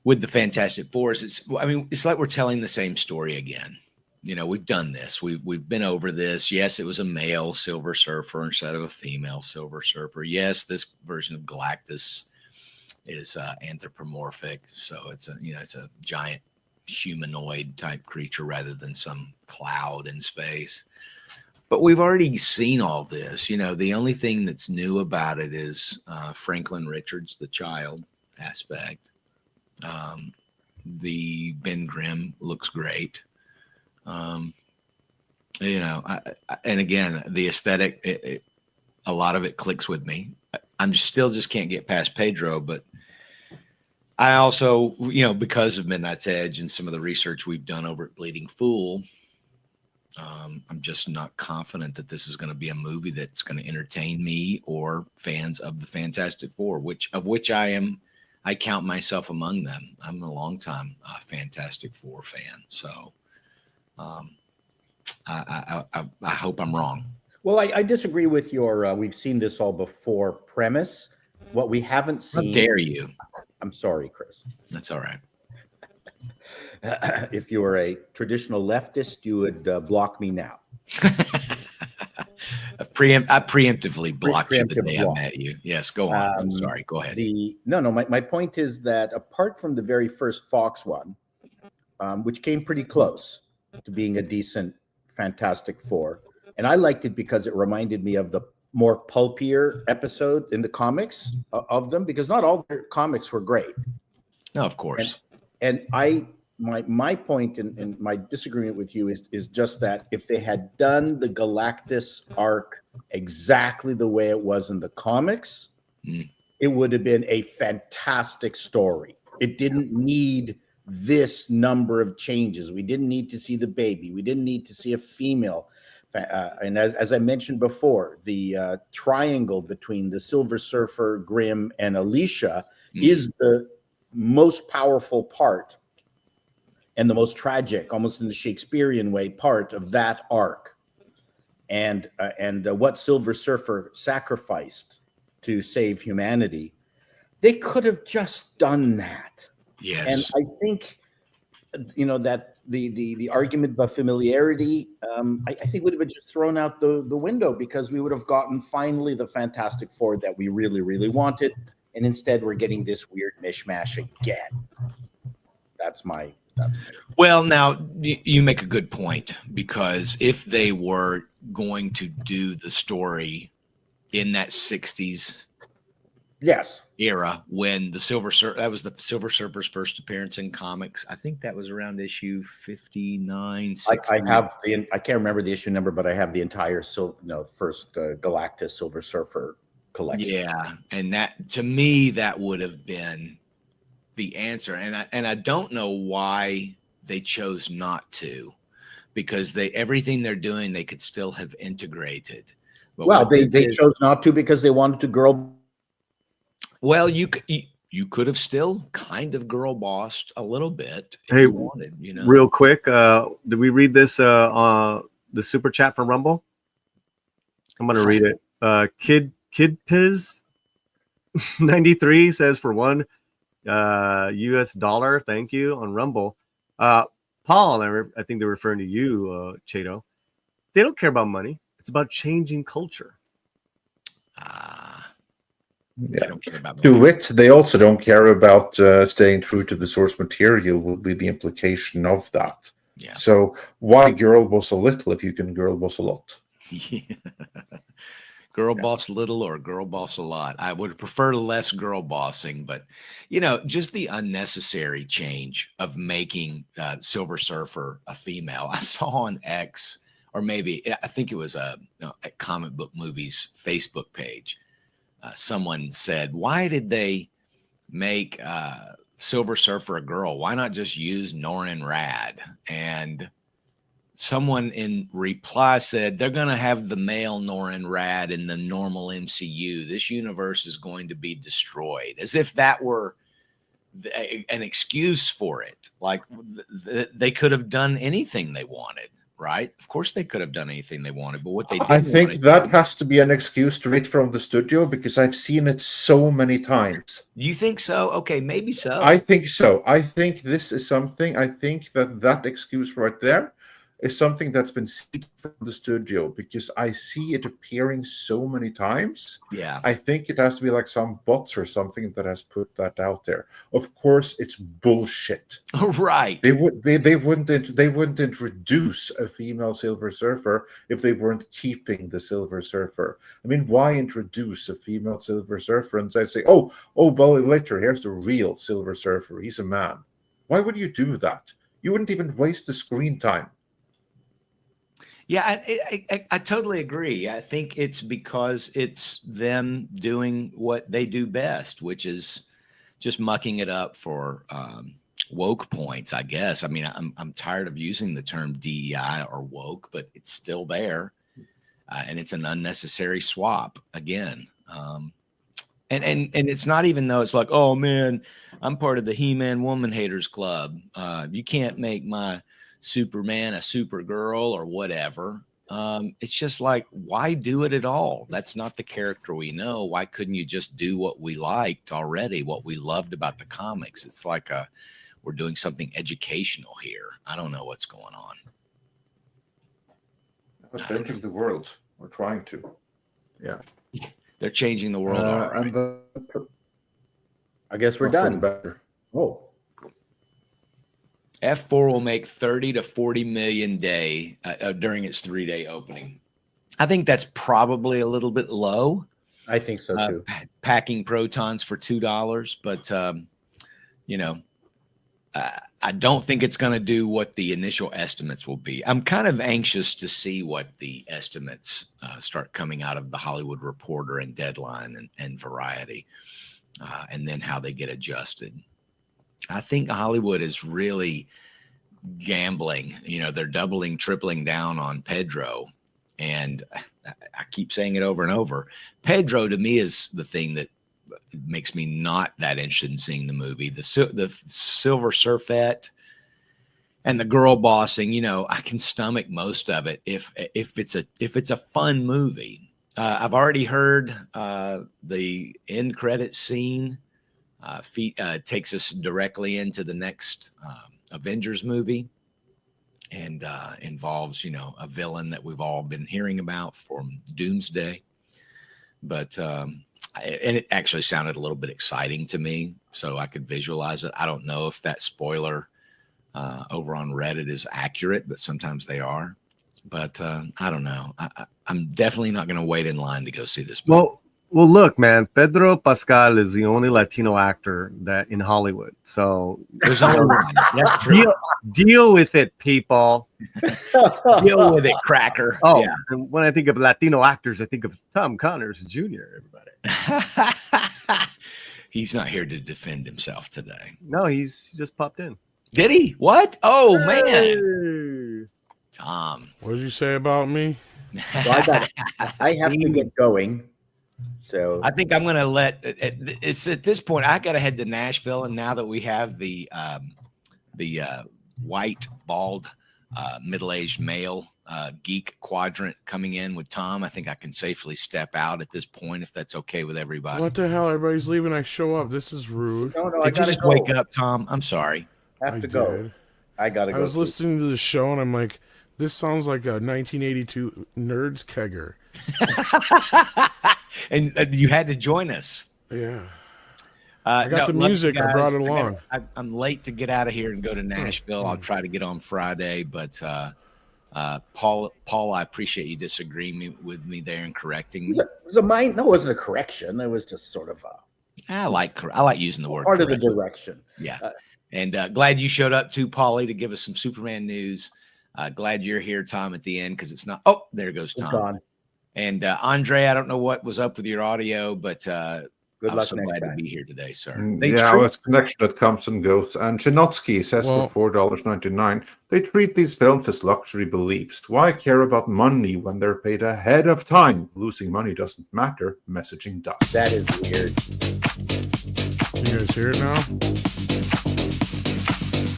D: with the Fantastic Four is it's like we're telling the same story again. You know, we've done this. We've been over this. Yes, it was a male Silver Surfer instead of a female Silver Surfer. Yes, this version of Galactus is anthropomorphic, so it's a giant humanoid type creature rather than some cloud in space. But we've already seen all this. You know, the only thing that's new about it is Franklin Richards, the child aspect. The Ben Grimm looks great. You know, and again, the aesthetic, a lot of it clicks with me. I'm still just can't get past Pedro, but I also, because of Midnight's Edge and some of the research we've done over at Bleeding Fool, I'm just not confident that this is going to be a movie that's going to entertain me or fans of the Fantastic Four, which I count myself among them. I'm a longtime Fantastic Four fan, so I hope I'm wrong.
H: Well, I disagree with your we've seen this all before premise. What we haven't seen.
D: How dare you?
H: I'm sorry, Chris.
D: That's all right.
H: If you were a traditional leftist, you would block me now.
D: I preemptively blocked you the day I met you. Yes, go on. I'm sorry. Go ahead.
H: My point is that apart from the very first Fox one, which came pretty close to being a decent Fantastic Four, and I liked it because it reminded me of the more pulpier episode in the comics of them, because not all their comics were great.
D: No, of course.
H: And my point and my disagreement with you is just that if they had done the Galactus arc exactly the way it was in the comics, it would have been a fantastic story. It didn't need this number of changes. We didn't need to see the baby. We didn't need to see a female. And as I mentioned before, the triangle between the Silver Surfer, Grimm, and Alicia is the most powerful part and the most tragic, almost in the Shakespearean way, part of that arc. And what Silver Surfer sacrificed to save humanity, they could have just done that.
D: Yes.
H: And I think, that the argument about familiarity, I think would have been just thrown out the window, because we would have gotten finally the Fantastic Four that we really, really wanted. And instead we're getting this weird mishmash again. That's my
D: Well, now you make a good point, because if they were going to do the story in that 60s era, when the Silver Surfer, that was the Silver Surfer's first appearance in comics. I think that was around issue 59, 60.
H: I can't remember the issue number, but I have the entire first Galactus Silver Surfer collection.
D: Yeah, and that, to me, that would have been the answer, and I don't know why they chose not to, because everything they're doing they could still have integrated. But
H: well, they chose not to because they wanted to girl.
D: Well, you could have still kind of girl bossed a little bit if
G: Hey,
D: you wanted, you know.
G: Real quick, did we read this on the super chat from Rumble? I'm gonna read it. Kid Piz 93 says for $1 US, thank you, on Rumble. Paul, I think they're referring to you, Chato. They don't care about money. It's about changing culture.
A: Yeah. To wit, they also don't care about staying true to the source material, will be the implication of that.
D: Yeah.
A: So why girl boss a little if you can girl boss a lot?
D: Girl boss little or girl boss a lot. I would prefer less girl bossing, but you know, just the unnecessary change of making Silver Surfer a female. I saw on X, or maybe I think it was a Comic Book Movies Facebook page. Someone said, "Why did they make Silver Surfer a girl? Why not just use Norrin Rad?" And someone in reply said, "They're going to have the male Norrin Rad in the normal MCU. This universe is going to be destroyed," as if that were an excuse for it. Like they could have done anything they wanted, right? Of course they could have done anything they wanted, but what they did,
A: I think that has to be an excuse straight from the studio, because I've seen it so many times.
D: You think so? Okay, maybe so.
A: I think so. I think this is something. I think that excuse right there is something that's been seen from the studio, because I see it appearing so many times.
D: Yeah.
A: I think it has to be like some bots or something that has put that out there. Of course, it's bullshit.
D: Right.
A: They wouldn't introduce a female Silver Surfer if they weren't keeping the Silver Surfer. I mean, why introduce a female Silver Surfer and say, oh, well, later here's the real Silver Surfer. He's a man. Why would you do that? You wouldn't even waste the screen time.
D: Yeah, I totally agree. I think it's because it's them doing what they do best, which is just mucking it up for woke points, I guess. I mean, I'm tired of using the term DEI or woke, but it's still there, and it's an unnecessary swap again. And it's not even though it's like, oh man, I'm part of the He-Man Woman Haters Club. You can't make my Superman a Supergirl or whatever. It's just like, why do it at all? That's not the character we know. Why couldn't you just do what we liked already, what we loved about the comics? It's like we're doing something educational here. I don't know what's going on.
A: We're changing the world. We're trying to.
H: Yeah.
D: They're changing the world. All right.
H: I guess we're done.
A: Better.
H: Oh.
D: F4 will make 30 to 40 million day during its 3-day opening. I think that's probably a little bit low.
H: I think so too.
D: Packing protons for $2, but you know, I don't think it's going to do what the initial estimates will be. I'm kind of anxious to see what the estimates start coming out of the Hollywood Reporter and Deadline and Variety, and then how they get adjusted. I think Hollywood is really gambling. You know, they're doubling, tripling down on Pedro. And I keep saying it over and over. Pedro, to me, is the thing that makes me not that interested in seeing the movie. The Silver Surfette and the girl bossing, you know, I can stomach most of it if it's a fun movie. I've already heard the end credit scene takes us directly into the next Avengers movie, and involves, you know, a villain that we've all been hearing about from Doomsday. But and it actually sounded a little bit exciting to me, so I could visualize it. I don't know if that spoiler over on Reddit is accurate, but sometimes they are. But I don't know. I'm definitely not going to wait in line to go see this movie.
G: Well, look, man, Pedro Pascal is the only Latino actor that in Hollywood. So
D: there's only one. That's true.
G: Deal with it, people.
D: Deal with it, cracker.
G: Oh, yeah. And when I think of Latino actors, I think of Tom Connors Jr., everybody.
D: He's not here to defend himself today.
G: No, he's just popped in.
D: Did he? What? Oh, man.
G: Hey.
D: Tom.
B: What did you say about me?
H: So I have to get going. So
D: I think I'm going to it's at this point, I got to head to Nashville. And now that we have the white, bald, middle-aged male geek quadrant coming in with Tom, I think I can safely step out at this point, if that's okay with everybody.
B: What the hell? Everybody's leaving. I show up. This is rude.
H: no,
D: Did you just wake up, Tom? I'm sorry.
H: Have to go.
B: Did.
H: I gotta go.
B: I was listening to the show and I'm like, this sounds like a 1982 Nerds Kegger.
D: And you had to join us.
B: Yeah. I got the music. I brought it along.
D: I'm late to get out of here and go to Nashville. I'll try to get on Friday, but Paul, I appreciate you disagreeing with me there and correcting me.
H: It was a mind. No, it wasn't a correction. It was just sort of
D: I like using the word
H: part
D: correction.
H: of the direction.
D: Yeah. And glad you showed up too, Paulie, to give us some Superman news. Glad you're here, Tom, at the end, because it's not. Oh, there goes Tom.
H: It's gone.
D: And Andre, I don't know what was up with your audio, but I'm
H: luck
D: so
H: next
D: glad
H: time.
D: to be here today, sir.
A: It's connection that comes and goes. And Chinotsky says for $4.99, they treat these films as luxury beliefs. Why care about money when they're paid ahead of time? Losing money doesn't matter. Messaging does.
H: That is weird.
B: You guys hear it now?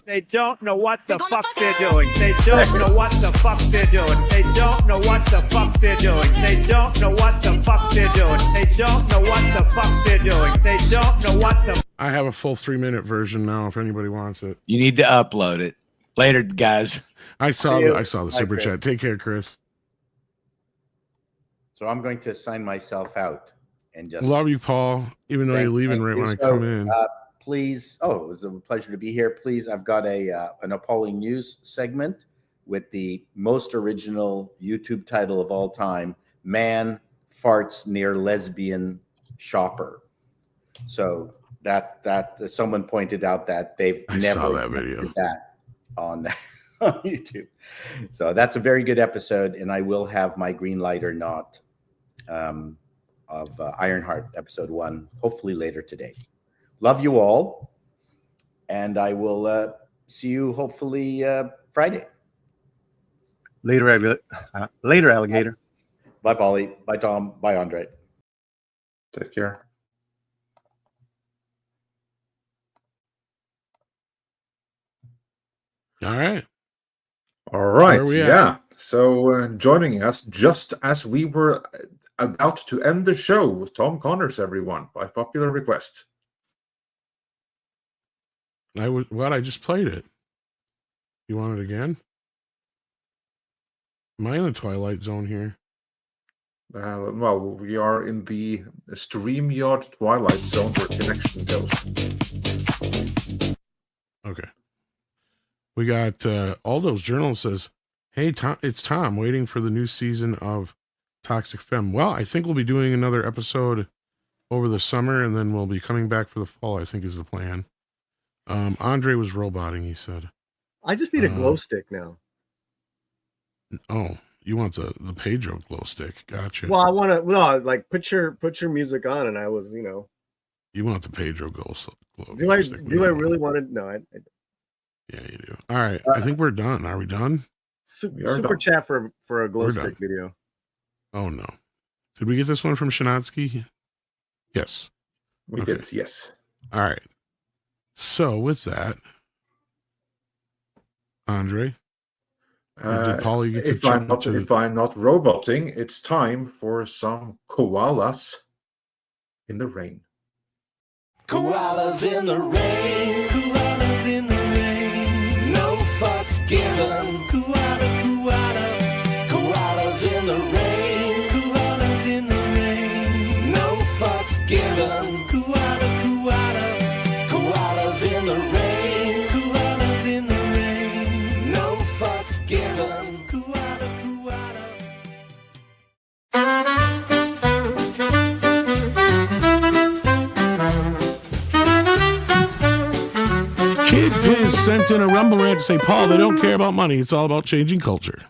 I: They don't know what the fuck they're doing. They don't know what the fuck they're doing. They don't know what the fuck they're doing. They don't know what the fuck they're doing. They don't know what the fuck they're doing. They don't know what the.
B: I have a full 3-minute version now if anybody wants it.
D: You need to upload it. Later, guys.
B: I saw the super
H: Chris.
B: chat. Take care, Chris.
H: So I'm going to sign myself out and just
B: Love you, Paul, even though you're leaving right when I come in.
H: Please, it was a pleasure to be here. Please, I've got an appalling news segment with the most original YouTube title of all time: "Man farts near lesbian shopper." So that someone pointed out that they've
B: I
H: never
B: saw that video
H: that on YouTube. So that's a very good episode, and I will have my green light or not of Ironheart episode 1 hopefully later today. Love you all, and I will see you hopefully Friday.
G: Later, alligator.
H: Bye, Polly. Bye, Tom. Bye, Andre.
A: Take care.
B: All right.
A: All right.
B: Where are we at?
A: Yeah. So joining us just as we were about to end the show with Tom Connors, everyone, by popular request.
B: I just played it. You want it again? Am I in the Twilight Zone here?
A: Well, we are in the StreamYard Twilight Zone where connection goes.
B: Okay. We got all those journalists says, "Hey, Tom, it's Tom waiting for the new season of Toxic Femme." Well, I think we'll be doing another episode over the summer, and then we'll be coming back for the fall, I think is the plan. Andre was roboting, he said.
G: I just need a glow stick now.
B: Oh, you want the Pedro glow stick. Gotcha.
G: Well, I want to like put your music on, and I was,
B: You want the Pedro glow stick.
G: Do I really want to? No,
B: Yeah, you do. All right. I think we're done. Are we done?
G: Super
A: done.
G: chat for a glow
B: We're
G: stick
B: done.
G: video.
B: Oh, no. Did we get this one from Shinatsky? Yes.
A: We
B: Okay.
A: did, yes.
B: All right. So with that, Andre, did Paulie get to
A: If I'm
B: jump into
A: not roboting, it's time for some koalas in the rain.
C: Koalas in the rain, koalas in the rain. No fucks given. Koalas in the rain, koalas in the rain. No fucks given. Koalas in the rain, koalas in the rain. No fucks given.
B: Kid Piz sent in a Rumble rant to say, Paul, they don't care about money. It's all about changing culture.